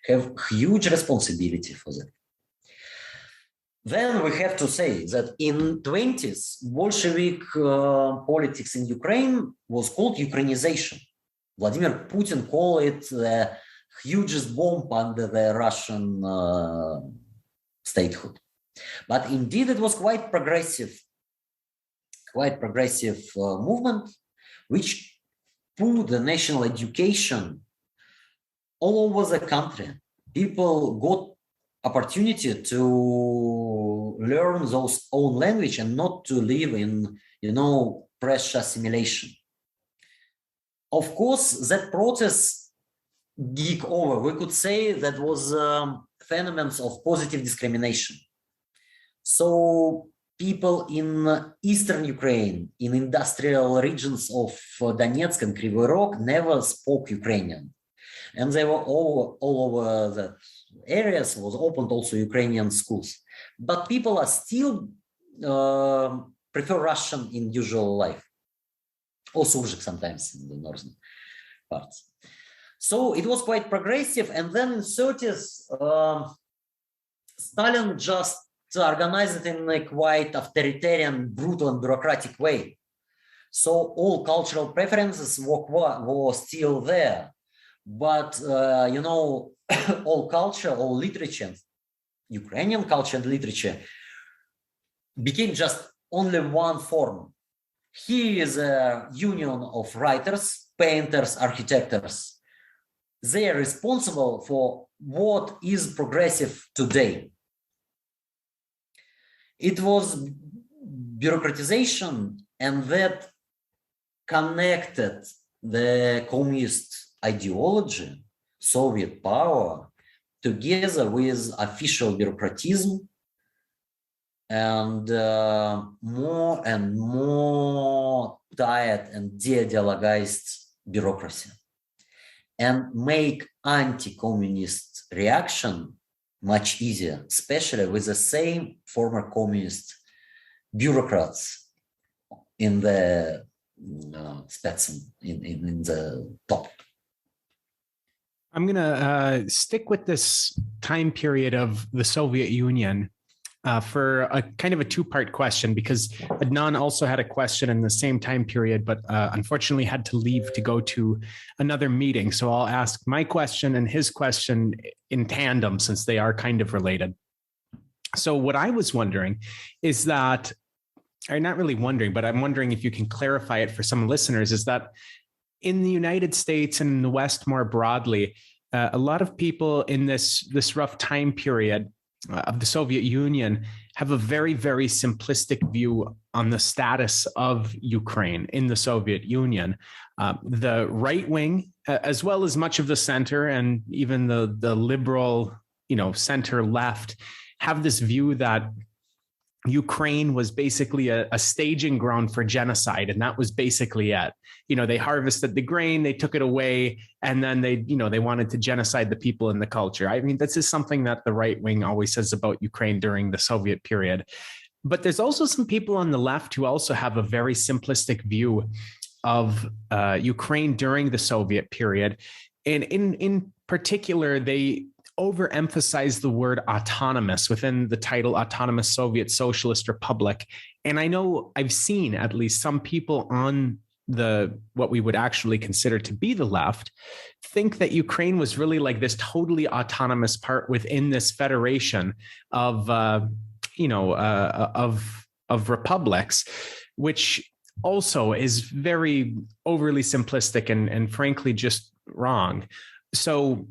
have huge responsibility for that. Then we have to say that in 20s, Bolshevik politics in Ukraine was called Ukrainization. Vladimir Putin called it the hugest bomb under the Russian statehood. But indeed, it was quite progressive movement, which put the national education all over the country. People got opportunity to learn those own language and not to live in, pressure assimilation. Of course, that process gig over. We could say that was phenomenon of positive discrimination. So people in Eastern Ukraine, in industrial regions of Donetsk and Kryvyi Rog, never spoke Ukrainian. And they were all over the areas, was opened also Ukrainian schools. But people are still prefer Russian in usual life. Or Surzhyk sometimes in the northern parts. So it was quite progressive. And then in 30s, Stalin just organized it in a quite authoritarian, brutal and bureaucratic way. So all cultural preferences were still there. But, all culture, all literature, Ukrainian culture and literature became just only one form. Here is a union of writers, painters, architects, they are responsible for what is progressive today. It was bureaucratization, and that connected the communist ideology, Soviet power, together with official bureaucratism and more tight and de-ideologized bureaucracy, and make anti-communist reaction much easier, especially with the same former communist bureaucrats in the Spetsen, in the top. I'm going to stick with this time period of the Soviet Union for a kind of a two-part question, because Adnan also had a question in the same time period, but unfortunately had to leave to go to another meeting. So I'll ask my question and his question in tandem, since they are kind of related. So what I was wondering is that, or not really wondering, but I'm wondering if you can clarify it for some listeners, is that in the United States and in the West more broadly, a lot of people in this rough time period of the Soviet Union have a very, very simplistic view on the status of Ukraine in the Soviet Union. The right wing, as well as much of the center and even the liberal, center left, have this view that Ukraine was basically a staging ground for genocide, and that was basically it. They harvested the grain, they took it away, and then they wanted to genocide the people and the culture. I mean, this is something that the right wing always says about Ukraine during the Soviet period. But there's also some people on the left who also have a very simplistic view of Ukraine during the Soviet period. And in particular, they overemphasize the word autonomous within the title Autonomous Soviet Socialist Republic. And I know I've seen at least some people on what we would actually consider to be the left think that Ukraine was really like this totally autonomous part within this federation of republics, which also is very overly simplistic and frankly just wrong. So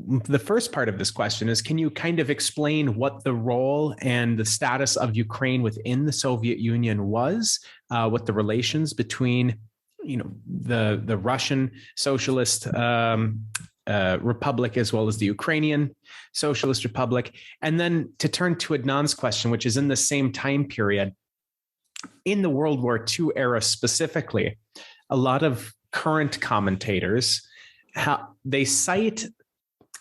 the first part of this question is, can you kind of explain what the role and the status of Ukraine within the Soviet Union was, what the relations between, the Russian Socialist Republic as well as the Ukrainian Socialist Republic? And then to turn to Adnan's question, which is in the same time period, in the World War II era specifically, a lot of current commentators, they cite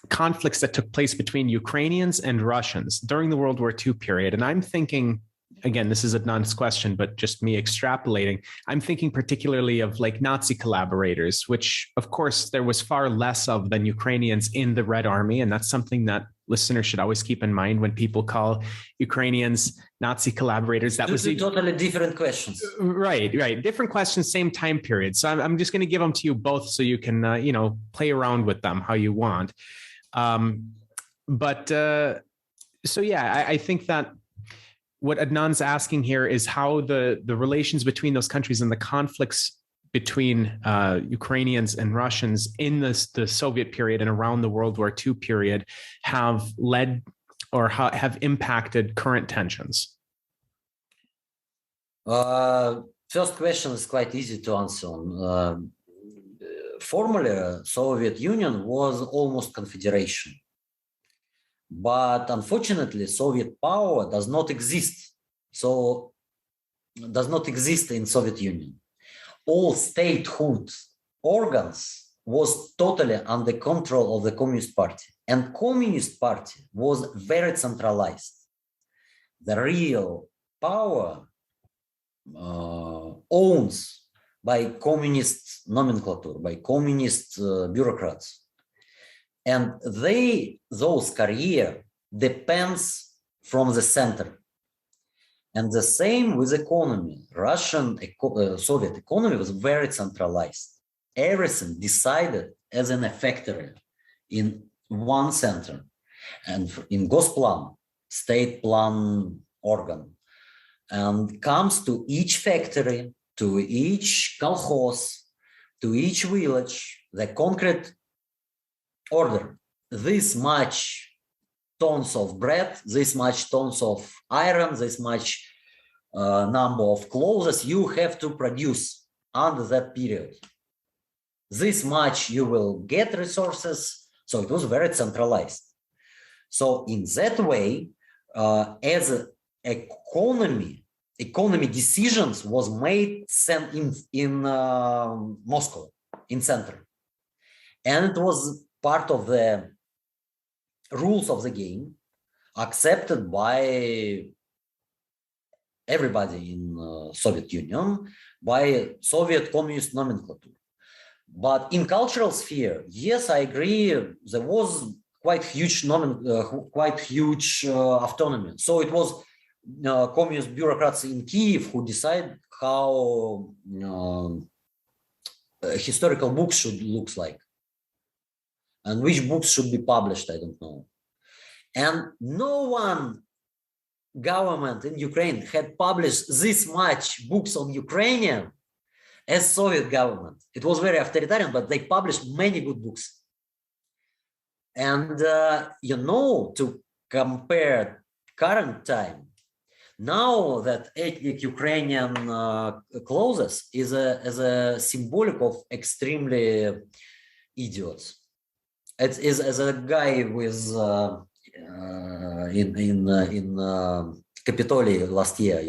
conflicts that took place between Ukrainians and Russians during the World War II period. And I'm thinking, again, this is Adnan's question, but just me extrapolating, I'm thinking particularly of like Nazi collaborators, which of course there was far less of than Ukrainians in the Red Army. And that's something that listeners should always keep in mind when people call Ukrainians Nazi collaborators. That was totally different questions. Right. Different questions, same time period. So I'm just going to give them to you both so you can, play around with them how you want. I think that what Adnan's asking here is how the relations between those countries and the conflicts between Ukrainians and Russians in the Soviet period and around the World War II period have led or have impacted current tensions. First question is quite easy to answer. Formerly, Soviet Union was almost confederation. But unfortunately, Soviet power does not exist. So does not exist in Soviet Union. All statehood organs was totally under control of the Communist Party. And Communist Party was very centralized. The real power owns by communist nomenclature, by communist bureaucrats. And those career depends from the center. And the same with economy. Soviet economy was very centralized. Everything decided as in a factory in one center. And in Gosplan, state plan organ, and comes to each factory, to each kolkhoz, to each village, the concrete order, this much tons of bread, this much tons of iron, this much number of clothes you have to produce under that period. This much you will get resources. So it was very centralized. So in that way, as an economy decisions was made in Moscow, in center. And it was part of the rules of the game accepted by everybody in Soviet Union, by Soviet communist nomenclature. But in cultural sphere, yes, I agree, there was quite huge autonomy. So it was communist bureaucrats in Kiev who decide how historical books should look like and which books should be published, I don't know. And no one government in Ukraine had published this much books on Ukrainian as Soviet government. It was very authoritarian, but they published many good books. And, to compare current time, now that ethnic Ukrainian clothes is a symbolic of extremely idiots. It is as a guy with in Capitoli last year,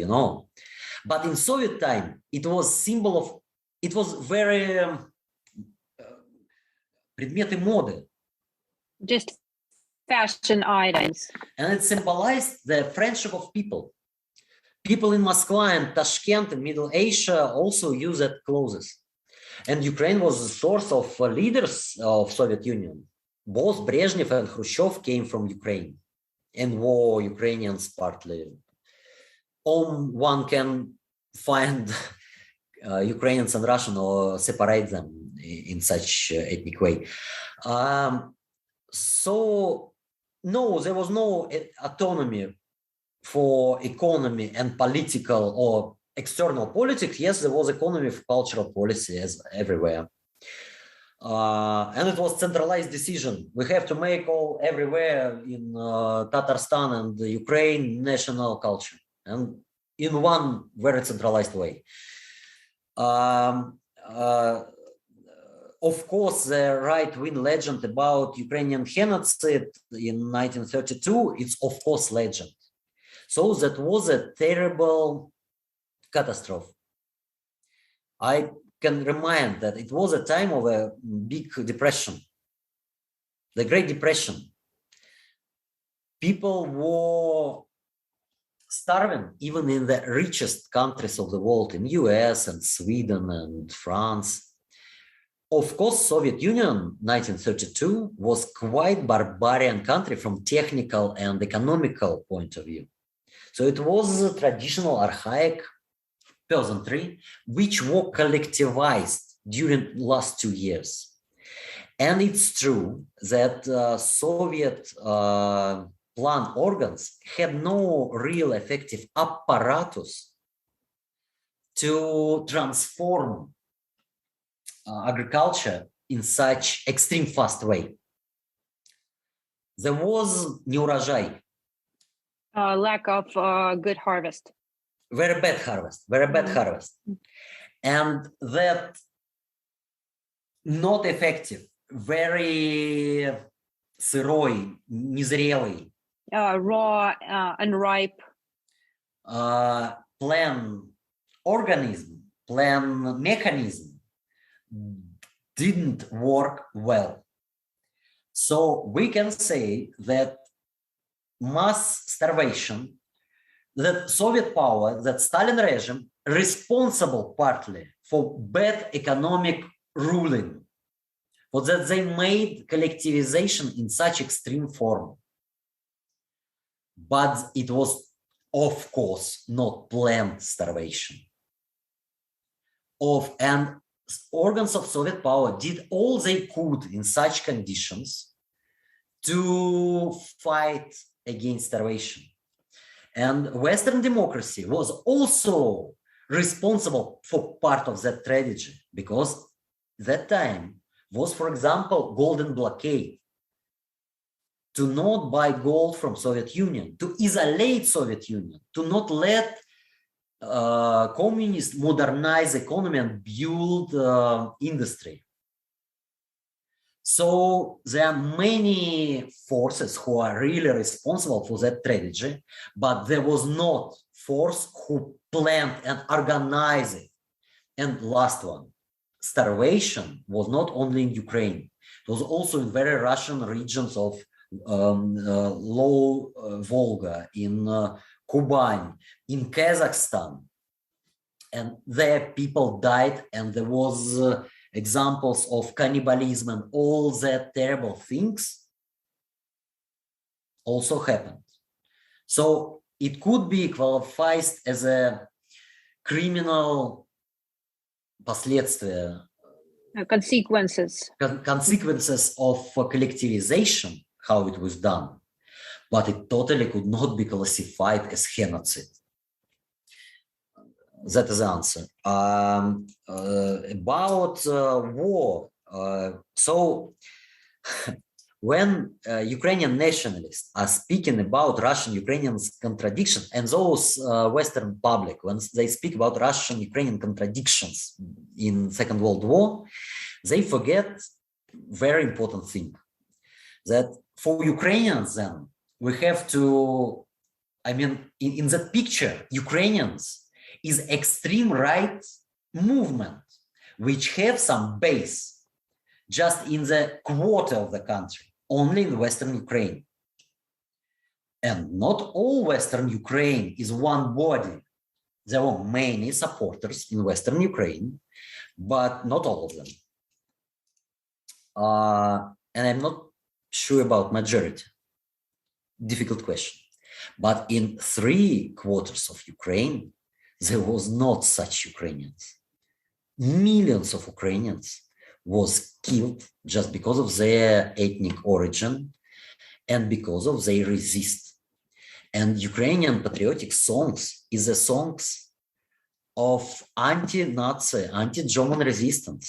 But in Soviet time, it was symbol of, it was very предметы моды. Just fashion items. And it symbolized the friendship of people. People in Moscow and Tashkent and Middle Asia also use that clothes. And Ukraine was a source of leaders of Soviet Union. Both Brezhnev and Khrushchev came from Ukraine and were Ukrainians partly. One can find Ukrainians and Russian or separate them in such ethnic way. So, no, there was no autonomy for economy and political or external politics. Yes, there was economy for cultural policy as everywhere. And it was centralized decision. We have to make all everywhere in Tatarstan and Ukraine national culture, and in one very centralized way. Of course, the right-wing legend about Ukrainian genocide in 1932, it's of course legend. So that was a terrible catastrophe. I can remind that it was a time of a big depression, the Great Depression. People were starving even in the richest countries of the world, in US and Sweden and France. Of course, Soviet Union, 1932, was quite barbarian country from technical and economical point of view. So it was a traditional, archaic peasantry, which were collectivized during the last 2 years. And it's true that Soviet plan organs had no real effective apparatus to transform agriculture in such extreme fast way. There was неурожай. Lack of good harvest. Very bad harvest. And that not effective, very сырой, незрелый. Raw, unripe. Plan mechanism didn't work well. So we can say that mass starvation, that Soviet power, that Stalin regime, responsible partly for bad economic ruling, for that they made collectivization in such extreme form. But it was, of course, not planned starvation. And organs of Soviet power did all they could in such conditions to fight against starvation. And Western democracy was also responsible for part of that tragedy, because that time was, for example, golden blockade. to not buy gold from Soviet Union, to isolate Soviet Union, to not let communists modernize economy and build industry. So there are many forces who are really responsible for that tragedy, but there was not force who planned and organized it. And last one, starvation was not only in Ukraine, it was also in very Russian regions of low Volga, in Kuban, in Kazakhstan. And there people died, and there was examples of cannibalism, and all that terrible things also happened. So it could be qualified as a criminal последствия, consequences of collectivization, how it was done, but it totally could not be classified as genocide. That is the answer. About war, so when Ukrainian nationalists are speaking about Russian-Ukrainian contradictions, and those Western public, when they speak about Russian-Ukrainian contradictions in Second World War, they forget very important thing, that for Ukrainians then, we have to, I mean, in that picture, Ukrainians is extreme right movement, which have some base just in the quarter of the country, only in Western Ukraine. And not all Western Ukraine is one body. There were many supporters in Western Ukraine, but not all of them. And I'm not sure about majority. Difficult question. But in 3/4 of Ukraine, there was not such Ukrainians. Millions of Ukrainians was killed just because of their ethnic origin and because of their resist. And Ukrainian patriotic songs is the songs of anti-Nazi, anti-German resistance.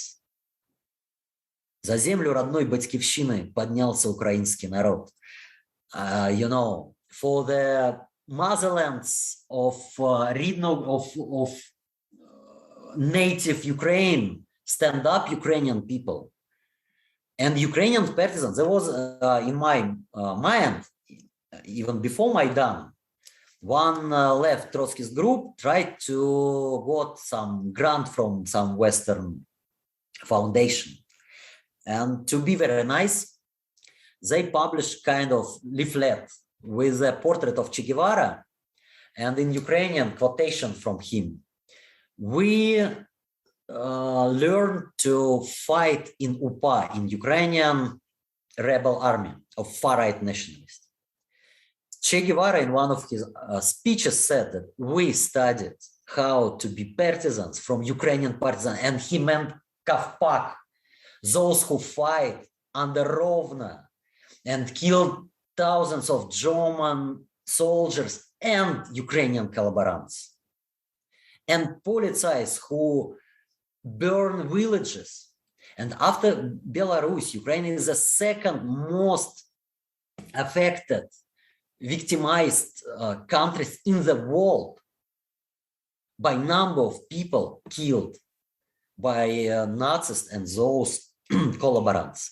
За землю родной батьківщини поднялся украинский народ. You know, for the motherlands of native Ukraine, stand up Ukrainian people. And Ukrainian partisans, there was in my mind, even before Maidan, one left Trotskyist group tried to got some grant from some Western foundation. And to be very nice, they published kind of leaflet with a portrait of Che Guevara and in Ukrainian quotation from him. We learned to fight in UPA, in Ukrainian rebel army of far-right nationalists. Che Guevara in one of his speeches said that we studied how to be partisans from Ukrainian partisans, and he meant Kavpak, those who fight under Rovna and killed thousands of German soldiers and Ukrainian collaborators, and policies who burn villages. And after Belarus, Ukraine is the second most affected, victimized countries in the world by number of people killed by Nazis and those collaborators.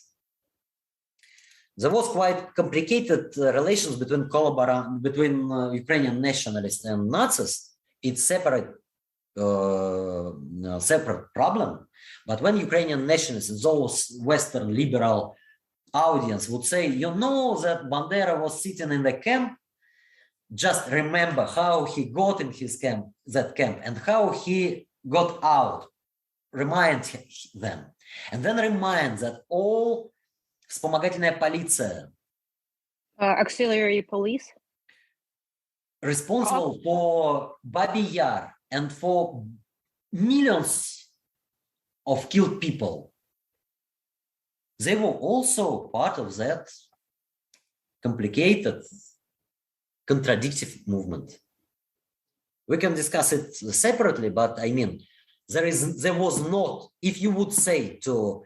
There was quite complicated relations between Ukrainian nationalists and Nazis. It's separate problem. But when Ukrainian nationalists and those Western liberal audience would say, you know that Bandera was sitting in the camp, just remember how he got in his camp, that camp, and how he got out. Remind them. And then remind that all вспомогательная полиция, auxiliary police, responsible for Babi Yar and for millions of killed people, they were also part of that complicated, contradictive movement. We can discuss it separately, but I mean, there was not, if you would say to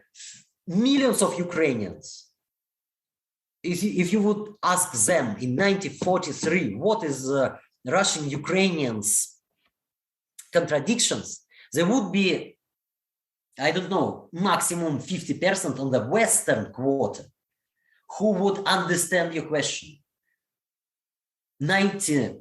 millions of Ukrainians, if you would ask them in 1943, what is Russian-Ukrainians' contradictions, there would be, I don't know, maximum 50% on the Western quarter who would understand your question. 90%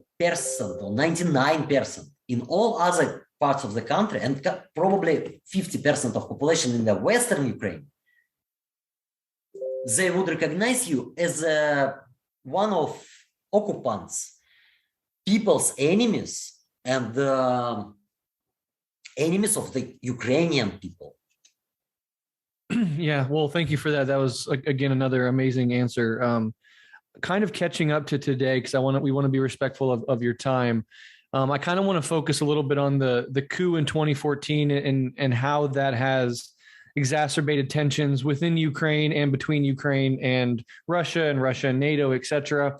or 99% in all other parts of the country, and probably 50% of population in the Western Ukraine, they would recognize you as one of occupants, people's enemies, and enemies of the Ukrainian people. Yeah, well, thank you for that. That was, again, another amazing answer. Kind of catching up to today, because we want to be respectful of your time. I kind of want to focus a little bit on the coup in 2014 and how that has exacerbated tensions within Ukraine and between Ukraine and Russia and NATO, etc.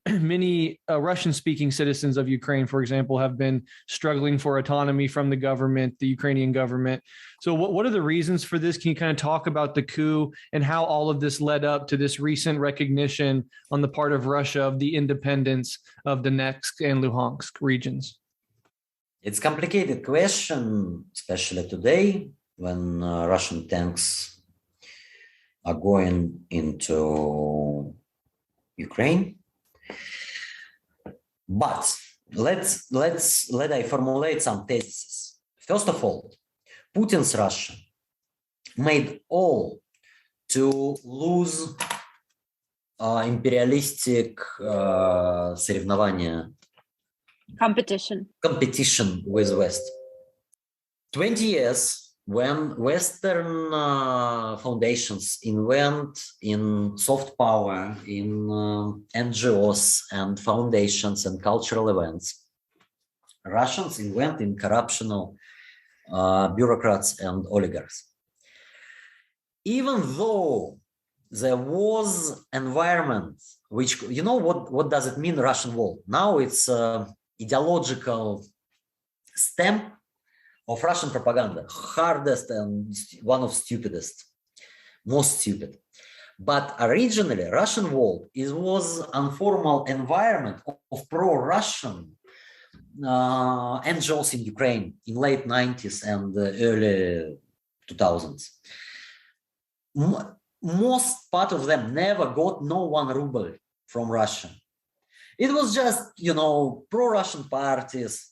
Many Russian-speaking citizens of Ukraine, for example, have been struggling for autonomy from the government, the Ukrainian government. So what are the reasons for this? Can you kind of talk about the coup and how all of this led up to this recent recognition on the part of Russia of the independence of Donetsk and Luhansk regions? It's a complicated question, especially today when Russian tanks are going into Ukraine. But let I formulate some theses. First of all, Putin's Russia made all to lose imperialistic соревнования, competition with West. 20 years when Western foundations invent in soft power, in NGOs and foundations and cultural events, Russians invent in corruptional bureaucrats and oligarchs. Even though there was environment, which, you know, what does it mean, Russian wall? Now it's ideological stamp of Russian propaganda, hardest and one of stupidest, most stupid. But originally, Russian wall was an informal environment of pro-Russian NGOs in Ukraine in late 90s and early 2000s. Most part of them never got no 1 ruble from Russia. It was just, you know, pro-Russian parties,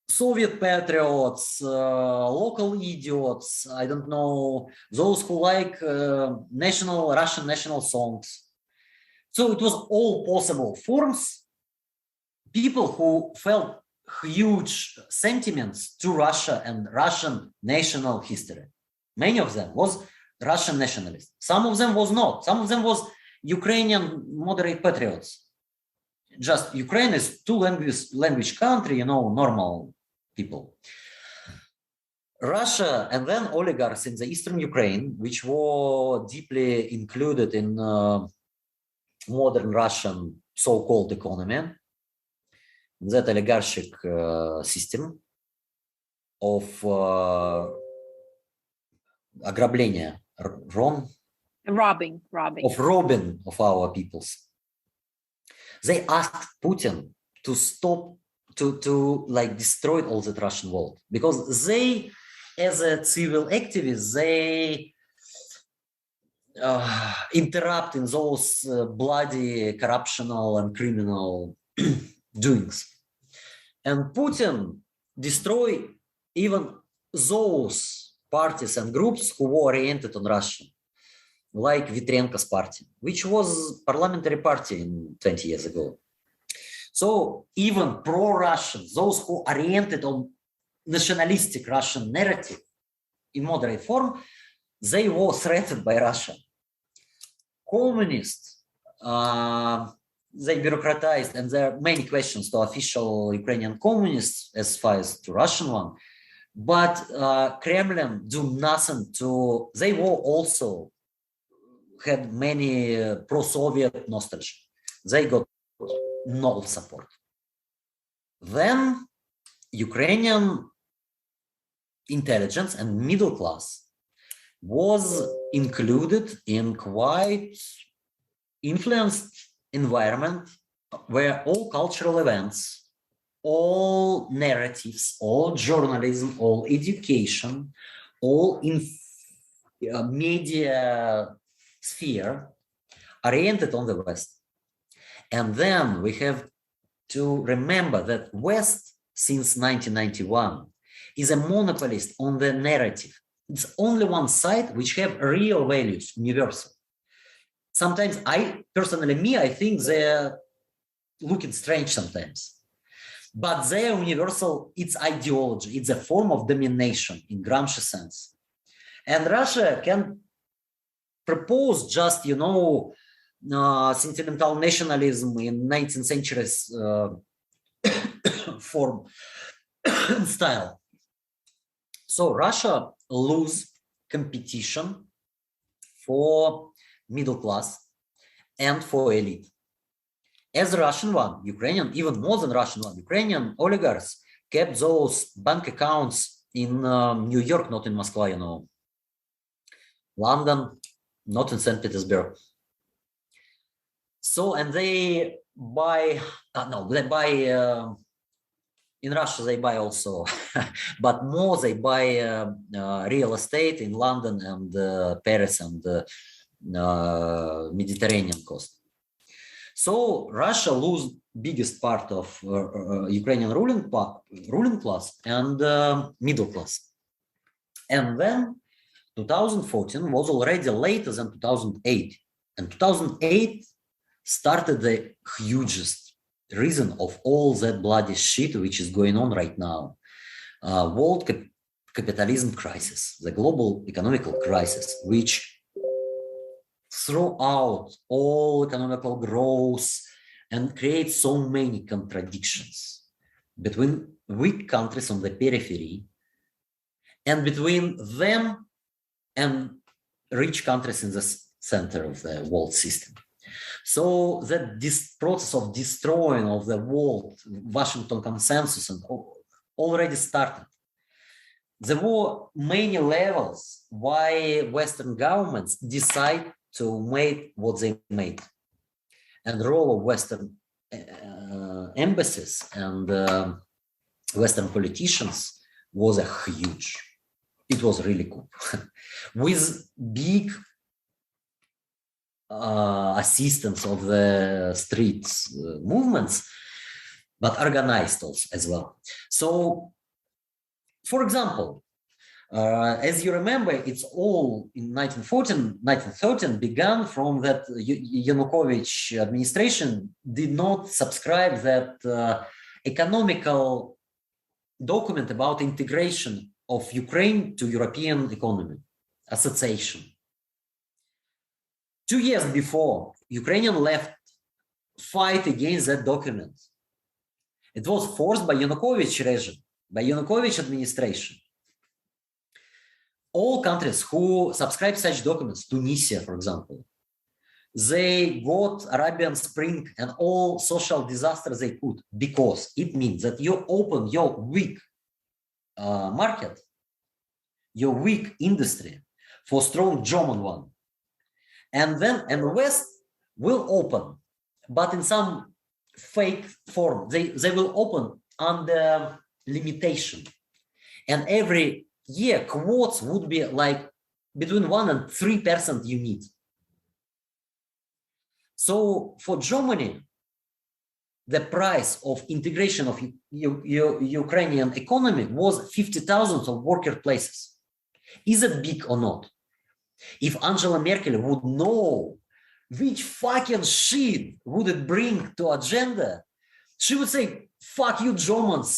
Soviet patriots, local idiots, I don't know, those who like Russian national songs. So it was all possible forms, people who felt huge sentiments to Russia and Russian national history. Many of them was Russian nationalists. Some of them was not. Some of them was Ukrainian moderate patriots. Just Ukraine is 2 language country, you know, normal people. Russia and then oligarchs in the eastern Ukraine, which were deeply included in modern Russian so-called economy, that oligarchic system of ограбления, robbing of our peoples. They asked Putin to stop, to like destroy all that Russian world, because they, as a civil activists, they interrupt in those bloody corruptional and criminal doings. And Putin destroyed even those parties and groups who were oriented on Russia, like Vitrenko's party, which was parliamentary party 20 years ago. So even pro-Russian, those who oriented on nationalistic Russian narrative in moderate form, they were threatened by Russia. Communists, they bureaucratized, and there are many questions to official Ukrainian communists as far as to Russian one. But Kremlin do nothing to, they were also had many pro-Soviet nostalgia. They got no support. Then Ukrainian intelligence and middle class was included in quite influenced environment where all cultural events, all narratives, all journalism, all education, all media sphere oriented on the West. And then we have to remember that West, since 1991, is a monopolist on the narrative. It's only one side which have real values, universal. Sometimes I think they're looking strange sometimes. But their universal, it's ideology, it's a form of domination in Gramsci sense. And Russia can propose just, sentimental nationalism in 19th century's form and style. So Russia lose competition for middle class and for elite. As Russian one, Ukrainian, even more than Russian one, Ukrainian oligarchs kept those bank accounts in New York, not in Moscow, London, not in St. Petersburg. So, and they buy, in Russia, they buy also, but more they buy real estate in London and Paris and Mediterranean coast. So Russia lose biggest part of Ukrainian ruling class and middle class. And then 2014 was already later than 2008. And 2008 started the hugest reason of all that bloody shit which is going on right now. World capitalism crisis, the global economical crisis, which throw out all economical growth and create so many contradictions between weak countries on the periphery and between them and rich countries in the center of the world system. So that this process of destroying of the world Washington consensus and already started. There were many levels why Western governments decide to make what they made. And the role of Western embassies and Western politicians was huge. It was really cool. With big assistance of the streets movements, but organized also as well. So, for example, as you remember, it's all in 1913 began from that Yanukovych administration did not subscribe that economical document about integration of Ukraine to European economy, association. 2 years before, Ukrainian left fight against that document. It was forced by Yanukovych regime, by Yanukovych administration. All countries who subscribe such documents, Tunisia, for example, they got Arabian Spring and all social disasters they could, because it means that you open your weak market, your weak industry for strong German one. And then the West will open, but in some fake form. They will open under limitation. And every year, quotes would be like between 1% and 3% you need. So for Germany, the price of integration of Ukrainian economy was 50,000 of worker places. Is it big or not? If Angela Merkel would know which fucking shit would it bring to agenda, she would say, fuck you Germans,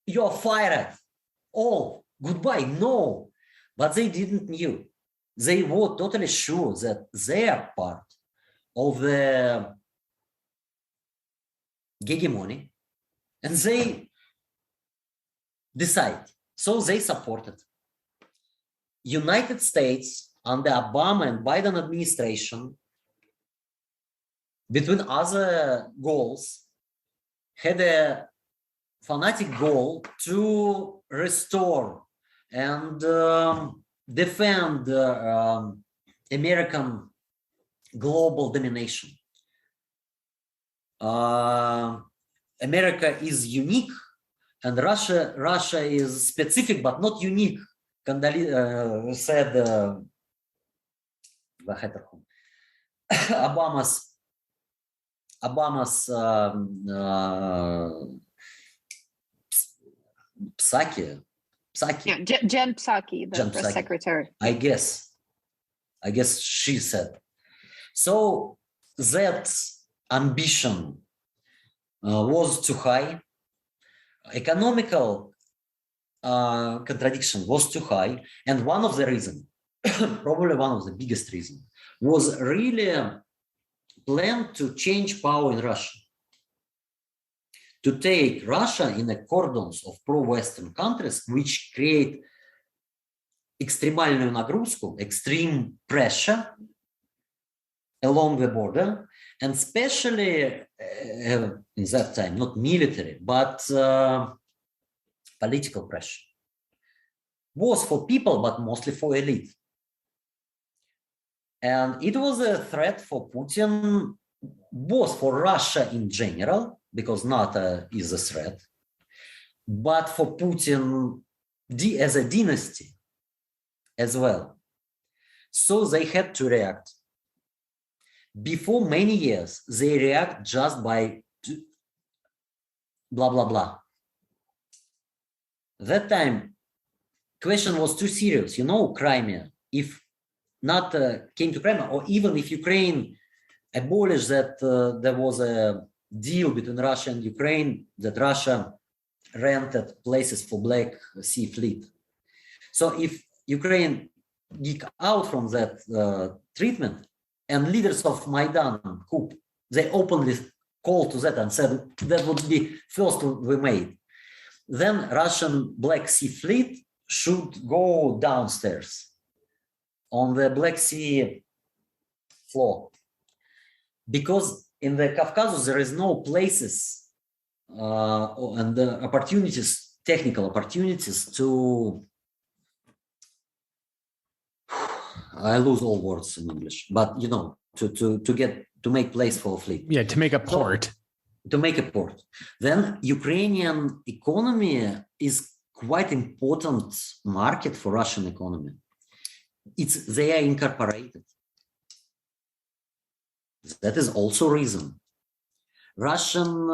you're fired. All, goodbye, no. But they didn't knew. They were totally sure that their part of the hegemony, and they decide. So they supported. United States under Obama and Biden administration, between other goals, had a fanatic goal to restore and defend American global domination. America is unique, and Russia is specific but not unique. Said Obama's Psaki. Yeah, Jen Psaki, the press secretary. I guess she said. So that ambition was too high. Economical contradiction was too high, and one of the reasons, probably one of the biggest reasons, was really a plan to change power in Russia, to take Russia in a cordons of pro-Western countries, which create экстремальную нагрузку, extreme pressure along the border, and especially in that time, not military, but political pressure, both for people, but mostly for elite. And it was a threat for Putin, both for Russia in general, because NATO is a threat, but for Putin as a dynasty as well. So they had to react. Before many years, they react just by blah, blah, blah. That time, question was too serious. Crimea, if NATO came to Crimea, or even if Ukraine abolished that there was a deal between Russia and Ukraine, that Russia rented places for Black Sea Fleet. So if Ukraine geek out from that treatment, and leaders of Maidan coup, they openly called to that and said that would be first we made. Then Russian Black Sea Fleet should go downstairs on the Black Sea floor, because in the Caucasus there is no places and the opportunities, technical opportunities to. I lose all words in English, but to make place for a fleet. Yeah, to make a port. To make a port. Then Ukrainian economy is quite important market for Russian economy. They are incorporated. That is also reason. Russian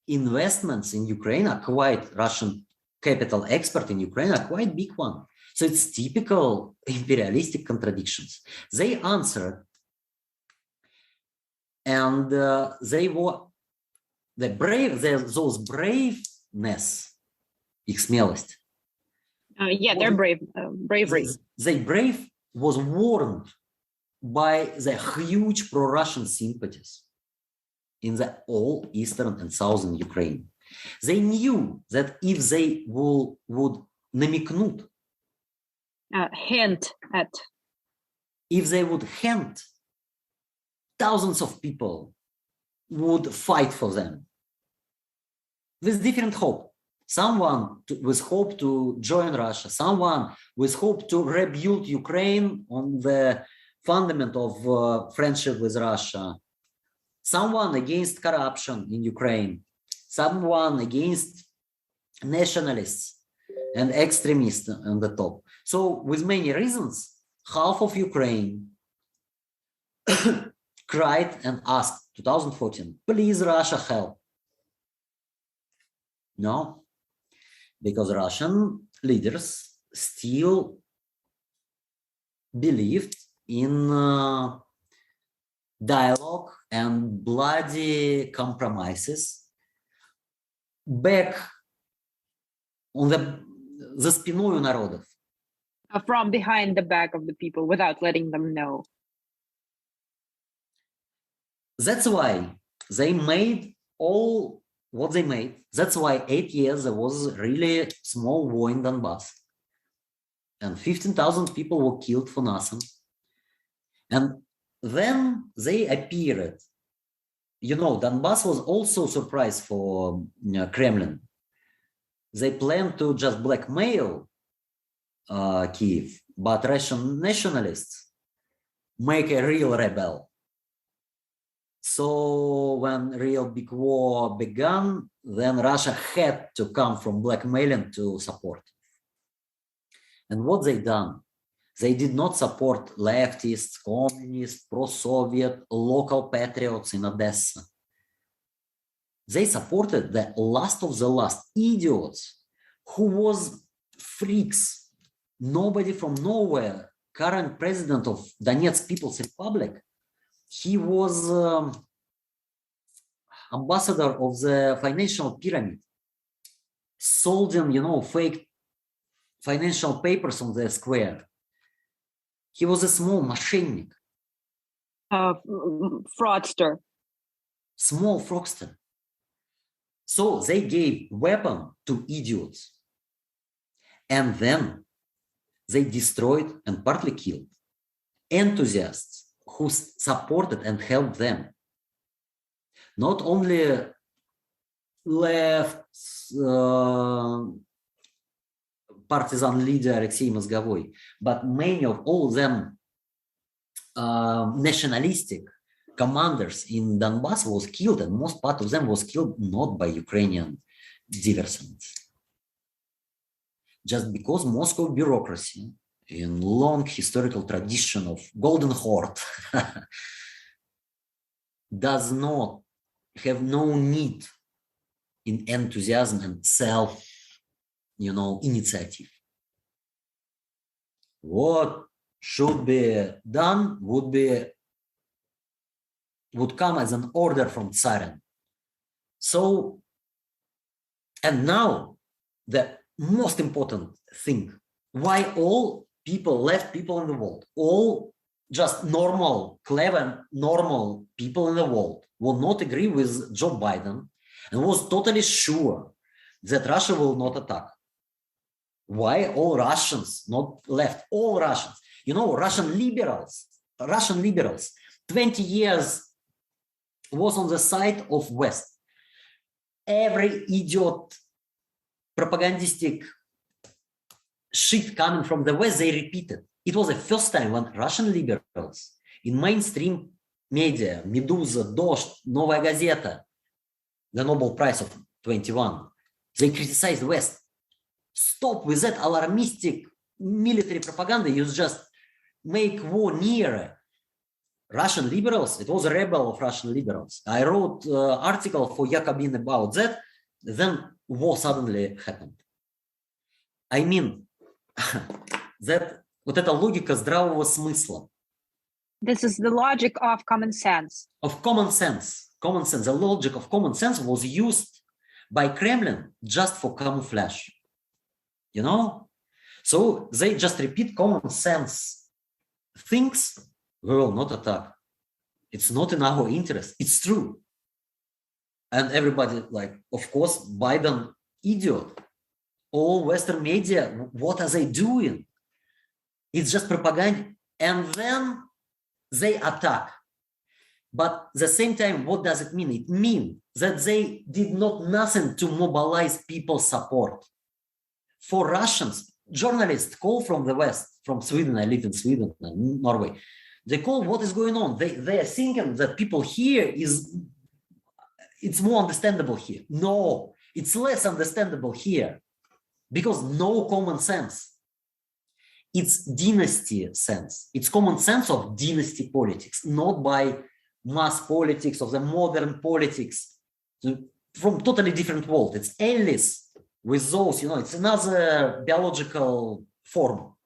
investments in Ukraine are quite, Russian capital export in Ukraine are quite big one. So it's typical imperialistic contradictions. They answered, and they were those braveness, их смелость. They're brave, bravery. They brave was warned by the huge pro-Russian sympathies in the all eastern and southern Ukraine. They knew that if they would намекнуть, hint at. If they would hint, thousands of people would fight for them with different hope. Someone with hope to join Russia, someone with hope to rebuild Ukraine on the fundament of friendship with Russia, someone against corruption in Ukraine, someone against nationalists and extremists on the top. So with many reasons, half of Ukraine cried and asked 2014, please Russia help. No, because Russian leaders still believed in dialogue and bloody compromises back on the спиной у народов. From behind the back of the people without letting them know. That's why they made all what they made. That's why 8 years there was really small war in Donbass. And 15,000 people were killed for nothing. And then they appeared. Donbass was also a surprise for Kremlin. They planned to just blackmail Kiev, but Russian nationalists make a real rebel. So when real big war began, then Russia had to come from blackmailing to support. And what they done? They did not support leftists, communists, pro-Soviet, local patriots in Odessa. They supported the last of the last idiots who was freaks. Nobody from nowhere, current president of Donetsk People's Republic, he was ambassador of the financial pyramid, sold him, fake financial papers on the square. He was a small mошенник. Fraudster. Small fraudster. So they gave weapon to idiots. And then they destroyed and partly killed enthusiasts who supported and helped them. Not only left partisan leader Alexey Mozgovой, but many of all them nationalistic commanders in Donbass was killed, and most part of them was killed not by Ukrainian diversants. Just because Moscow bureaucracy, in long historical tradition of Golden Horde, does not have no need in enthusiasm and self, initiative. What should be done would come as an order from Tsaren. So, and now the most important thing, why all people, left people in the world, all just normal, clever, normal people in the world will not agree with Joe Biden and was totally sure that Russia will not attack. Why all Russians, not left, all Russians, Russian liberals, 20 years was on the side of West. Every idiot propagandistic shit coming from the West, they repeated. It was the first time when Russian liberals in mainstream media, Meduza, Dozhd, Novaya Gazeta, the Nobel Prize of 21, they criticized the West. Stop with that alarmistic military propaganda. You just make war nearer. Russian liberals, it was a rebel of Russian liberals. I wrote an article for Jacobin about that. Then war suddenly happened. I mean, that вот эта логика здравого смысла. This is the logic of common sense. Of common sense. Common sense. The logic of common sense was used by Kremlin just for camouflage. So they just repeat common sense things. We will not attack. It's not in our interest. It's true. And everybody, of course, Biden, idiot. All Western media, what are they doing? It's just propaganda. And then they attack. But at the same time, what does it mean? It means that they did nothing to mobilize people's support. For Russians, journalists call from the West, from Sweden, I live in Sweden and Norway. They call what is going on. They are thinking that people here it's more understandable here. No, it's less understandable here because no common sense. It's dynasty sense. It's common sense of dynasty politics, not by mass politics of the modern politics from totally different world. It's endless with those, it's another biological form.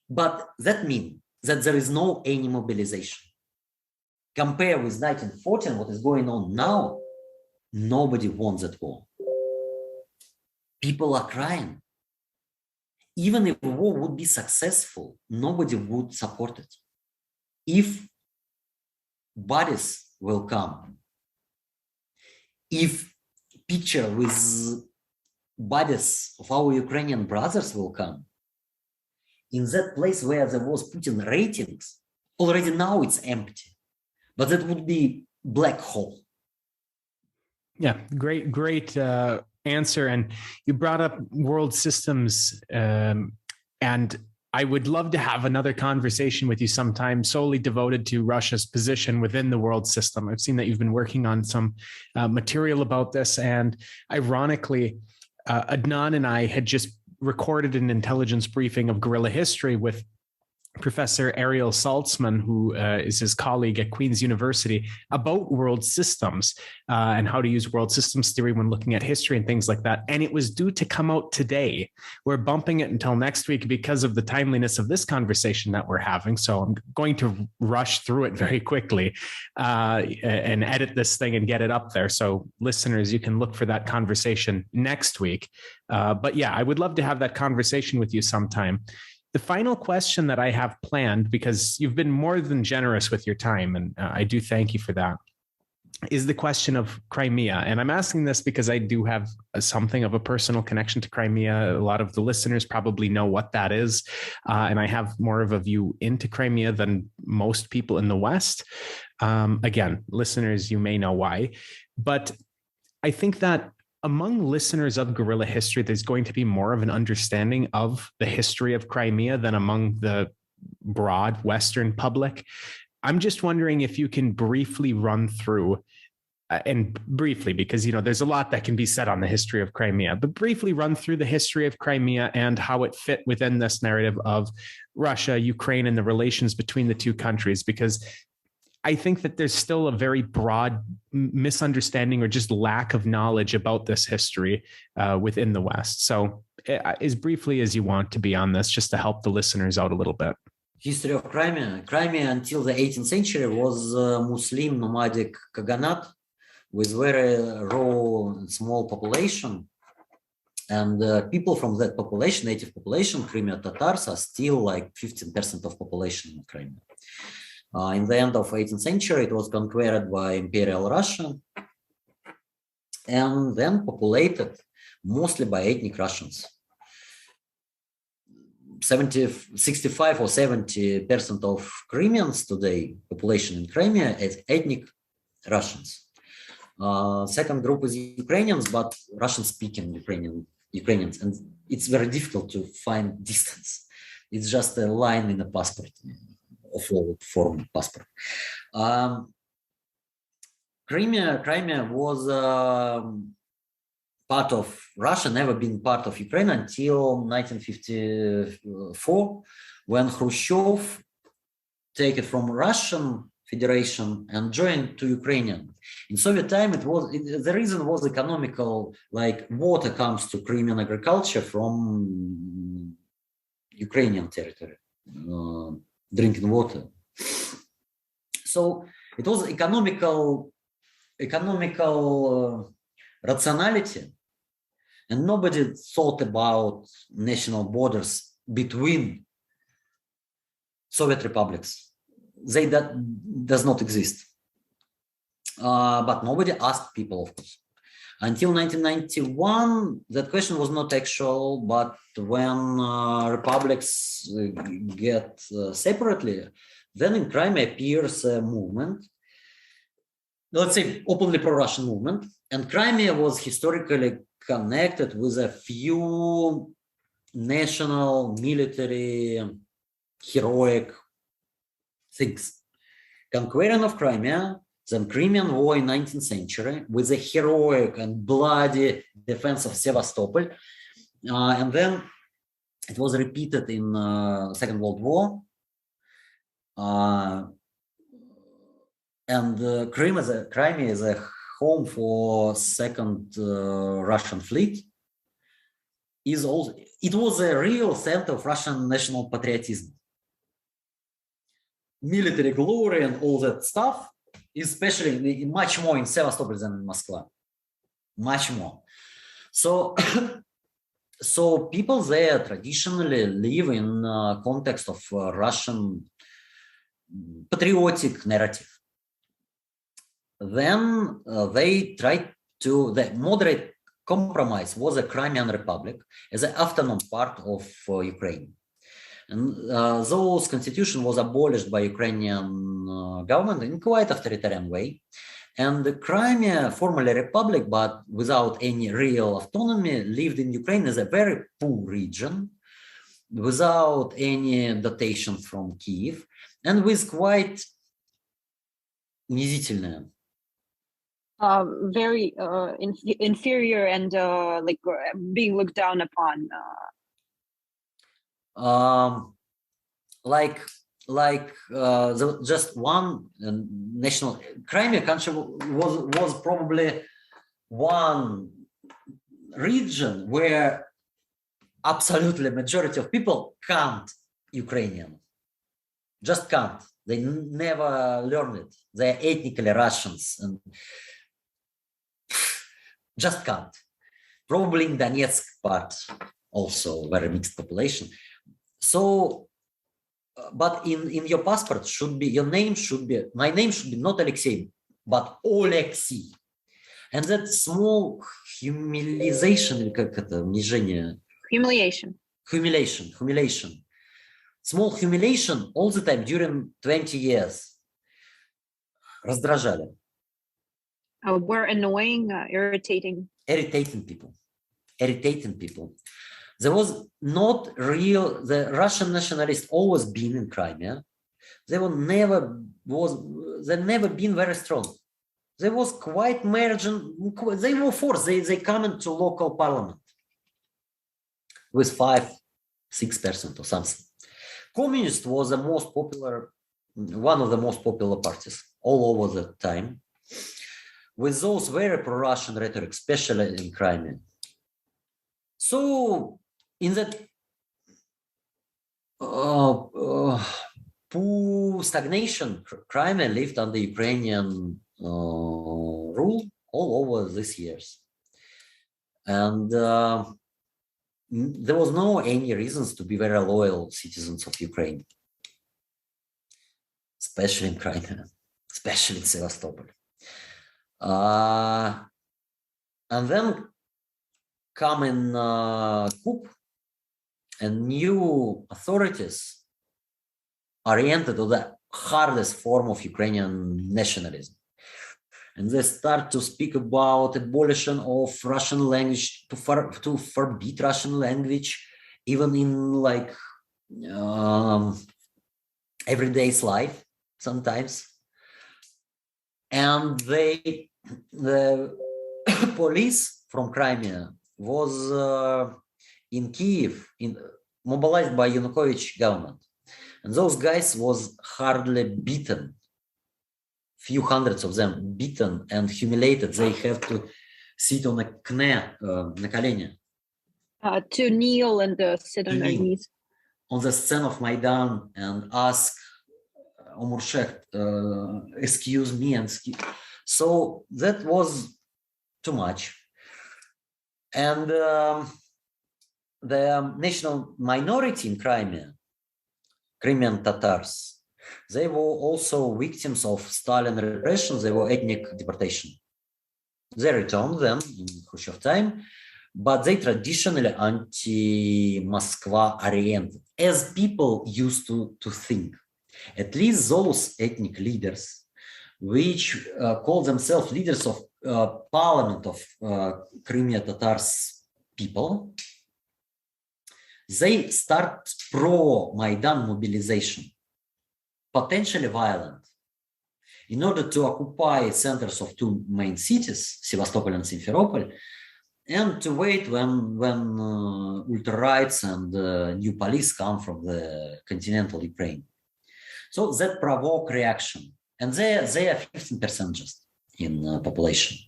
But that means that there is no any mobilization. Compare with 1914, what is going on now, nobody wants that war. People are crying. Even if the war would be successful, nobody would support it. If bodies will come, if picture with bodies of our Ukrainian brothers will come, in that place where there was Putin ratings, already now it's empty. But that would be black hole. Yeah, great answer. And you brought up world systems, and I would love to have another conversation with you sometime solely devoted to Russia's position within the world system. I've seen that you've been working on some material about this. And ironically, Adnan and I had just recorded an intelligence briefing of guerrilla history with Professor Ariel Saltzman, who is his colleague at Queen's University, about world systems and how to use world systems theory when looking at history and things like that. And it was due to come out today. We're bumping it until next week because of the timeliness of this conversation that we're having. So I'm going to rush through it very quickly and edit this thing and get it up there. So listeners, you can look for that conversation next week. But yeah, I would love to have that conversation with you sometime. The final question that I have planned, because you've been more than generous with your time, and I do thank you for that, is the question of Crimea. And I'm asking this because I do have something of a personal connection to Crimea. A lot of the listeners probably know what that is. And I have more of a view into Crimea than most people in the West. Again, listeners, you may know why. But I think that among listeners of Guerrilla History, there's going to be more of an understanding of the history of Crimea than among the broad Western public. I'm just wondering if you can briefly run through, and briefly, because there's a lot that can be said on the history of Crimea, but briefly run through the history of Crimea and how it fit within this narrative of Russia, Ukraine, and the relations between the two countries, because I think that there's still a very broad misunderstanding or just lack of knowledge about this history within the West. So as briefly as you want to be on this, just to help the listeners out a little bit. History of Crimea. Crimea until the 18th century was a Muslim nomadic Khaganate with very raw and small population. And people from that population, native population, Crimea Tatars, are still like 15% of population in Crimea. In the end of 18th century, it was conquered by Imperial Russia and then populated mostly by ethnic Russians. 65 or 70% of Crimeans today, population in Crimea, is ethnic Russians. Second group is Ukrainians, but Russian-speaking Ukrainians, and it's very difficult to find distance. It's just a line in a passport. Of all form passport. Crimea was part of Russia, never been part of Ukraine until 1954, when Khrushchev take it from Russian Federation and joined to Ukrainian. In Soviet time, the reason was economical, like water comes to Crimean agriculture from Ukrainian territory. Drinking water. So it was economical rationality, and nobody thought about national borders between Soviet republics. They does not exist. But nobody asked people, of course. Until 1991, that question was not actual, but when republics get separately, then in Crimea appears a movement, let's say openly pro-Russian movement, and Crimea was historically connected with a few national, military, heroic things. Conquering of Crimea, then Crimean War in 19th century with a heroic and bloody defense of Sevastopol. And then it was repeated in Second World War. And Crimea is a home for Second Russian Fleet. It was a real center of Russian national patriotism. Military glory and all that stuff, especially much more in Sevastopol than in Moscow, much more. So, so people there traditionally live in context of Russian patriotic narrative. Then they tried to, the moderate compromise was a Crimean Republic as an autonomous part of Ukraine. And those constitution was abolished by Ukrainian government in quite authoritarian way. And the Crimea, formerly republic, but without any real autonomy, lived in Ukraine as a very poor region without any dotation from Kiev, and with quite унизительное. Very inferior and like being looked down upon. Just one national Crimea country was probably one region where absolutely majority of people can't Ukrainian, just can't. They never learn it. They're ethnically Russians and just can't. Probably in Donetsk part also very mixed population. So, but in your passport should be, my name should be not Alexey, but Alexey. And that small humiliation, humiliation. Small humiliation all the time during 20 years. Раздражали. Were annoying, irritating. Irritating people. There was not real, the Russian nationalists always been in Crimea. They never been very strong. They was quite margin, they were forced, they come into local parliament with 5-6% or something. Communist was the most popular, one of the most popular parties all over the time, with those very pro-Russian rhetoric, especially in Crimea. So in that stagnation, Crimea lived under Ukrainian rule all over these years. And there was no any reasons to be very loyal citizens of Ukraine, especially in Crimea, especially in Sevastopol. And then come in coup, and new authorities oriented to the hardest form of Ukrainian nationalism. And they start to speak about abolition of Russian language, to forbid Russian language, even in like everyday's life sometimes. And the police from Crimea was in Kiev, mobilized by Yanukovych government. And those guys was hardly beaten. Few hundreds of them beaten and humiliated. They have to sit on a на колени. To kneel and sit on their knees. On the scene of Maidan and ask Omurshek, excuse me. So that was too much. And the national minority in Crimea, Crimean Tatars, they were also victims of Stalin repression. They were ethnic deportation. They returned them in Khrushchev time, but they traditionally anti-Moskva oriented, as people used to think. At least those ethnic leaders, which call themselves leaders of parliament of Crimean Tatars people, they start pro-Maidan mobilization, potentially violent, in order to occupy centers of two main cities, Sevastopol and Simferopol, and to wait when ultra-rights and new police come from the continental Ukraine. So that provoke reaction. And they are 15% just in population.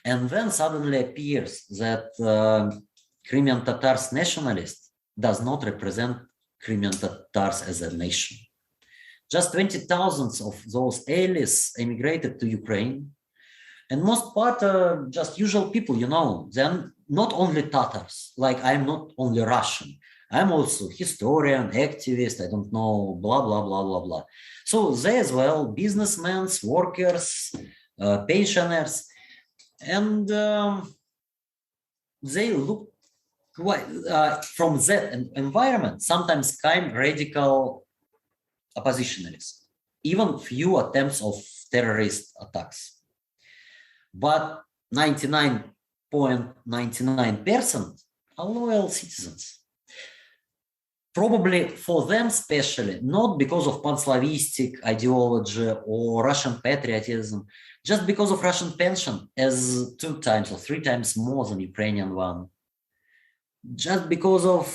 And then suddenly appears that Crimean Tatars nationalist does not represent Crimean Tatars as a nation. Just 20,000 of those allies emigrated to Ukraine. And most part are just usual people, you know. They're not only Tatars, like I'm not only Russian. I'm also historian, activist, I don't know, blah, blah, blah, blah, blah. So they as well, businessmen, workers, pensioners, and they look quite, from that environment, sometimes kind radical oppositionalists, even few attempts of terrorist attacks. But 99.99% are loyal citizens. probably for them especially, not because of pan-Slavistic ideology or Russian patriotism, just because of Russian pension as 2 times or 3 times more than Ukrainian one. Just because of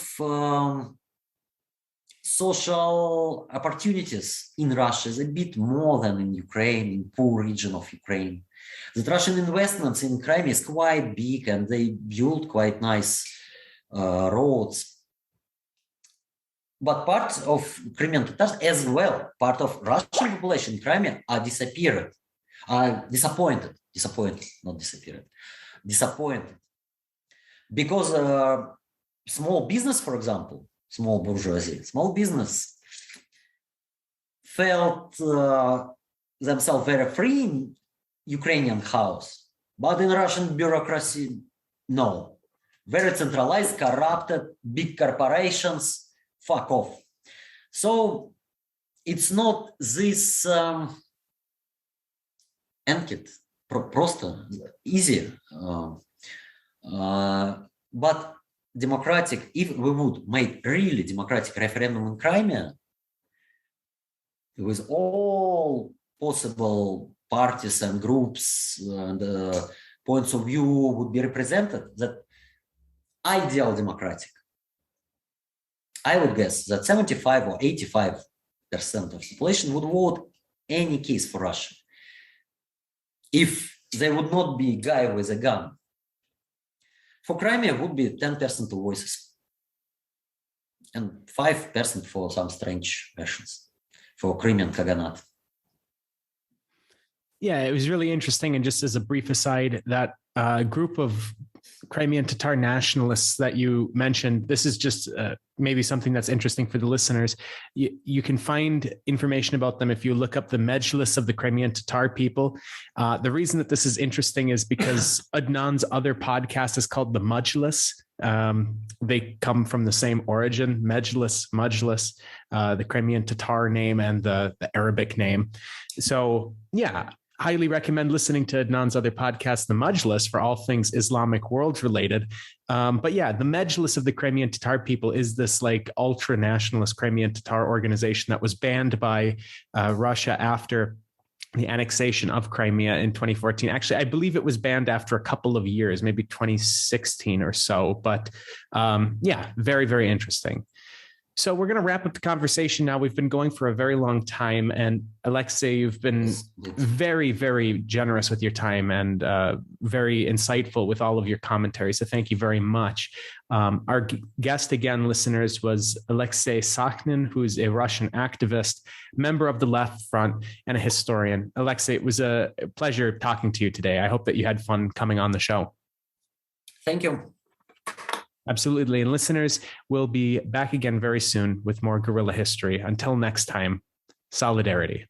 social opportunities in Russia is a bit more than in Ukraine, in poor region of Ukraine. The Russian investments in Crimea is quite big and they build quite nice roads. But part of Crimean Tatars as well, part of Russian population in Crimea are disappeared, disappointed, not disappeared, disappointed. Because small business, for example, small bourgeoisie, small business felt themselves very free in Ukrainian house, but in Russian bureaucracy, no. Very centralized, corrupted, big corporations, fuck off. So it's not this ankit, просто easy. But democratic, if we would make really democratic referendum in Crimea, with all possible parties and groups and points of view would be represented, that ideal democratic, I would guess that 75 or 85% of the population would vote any case for Russia. If there would not be a guy with a gun. For Crimea would be 10% of voices and 5% for some strange versions for Crimean Khaganate. Yeah, it was really interesting. And just as a brief aside, that group of Crimean Tatar nationalists that you mentioned, this is just maybe something that's interesting for the listeners. You can find information about them if you look up the Mejlis of the Crimean Tatar people. The reason that this is interesting is because Adnan's other podcast is called The Mejlis. They come from the same origin, Mejlis, the Crimean Tatar name and the Arabic name. So yeah, highly recommend listening to Adnan's other podcast, The Mejlis, for all things Islamic world related. But yeah, the Mejlis of the Crimean Tatar people is this like ultra nationalist Crimean Tatar organization that was banned by Russia after the annexation of Crimea in 2014. Actually, I believe it was banned after a couple of years, maybe 2016 or so. But yeah, very, very interesting. So we're going to wrap up the conversation now. We've been going for a very long time. And Alexey, you've been very, very generous with your time and very insightful with all of your commentary. So thank you very much. Our guest again, listeners, was Alexey Sakhnin, who's a Russian activist, member of the Left Front, and a historian. Alexey, it was a pleasure talking to you today. I hope that you had fun coming on the show. Thank you. Absolutely. And listeners, we'll be back again very soon with more Guerrilla History. Until next time, solidarity.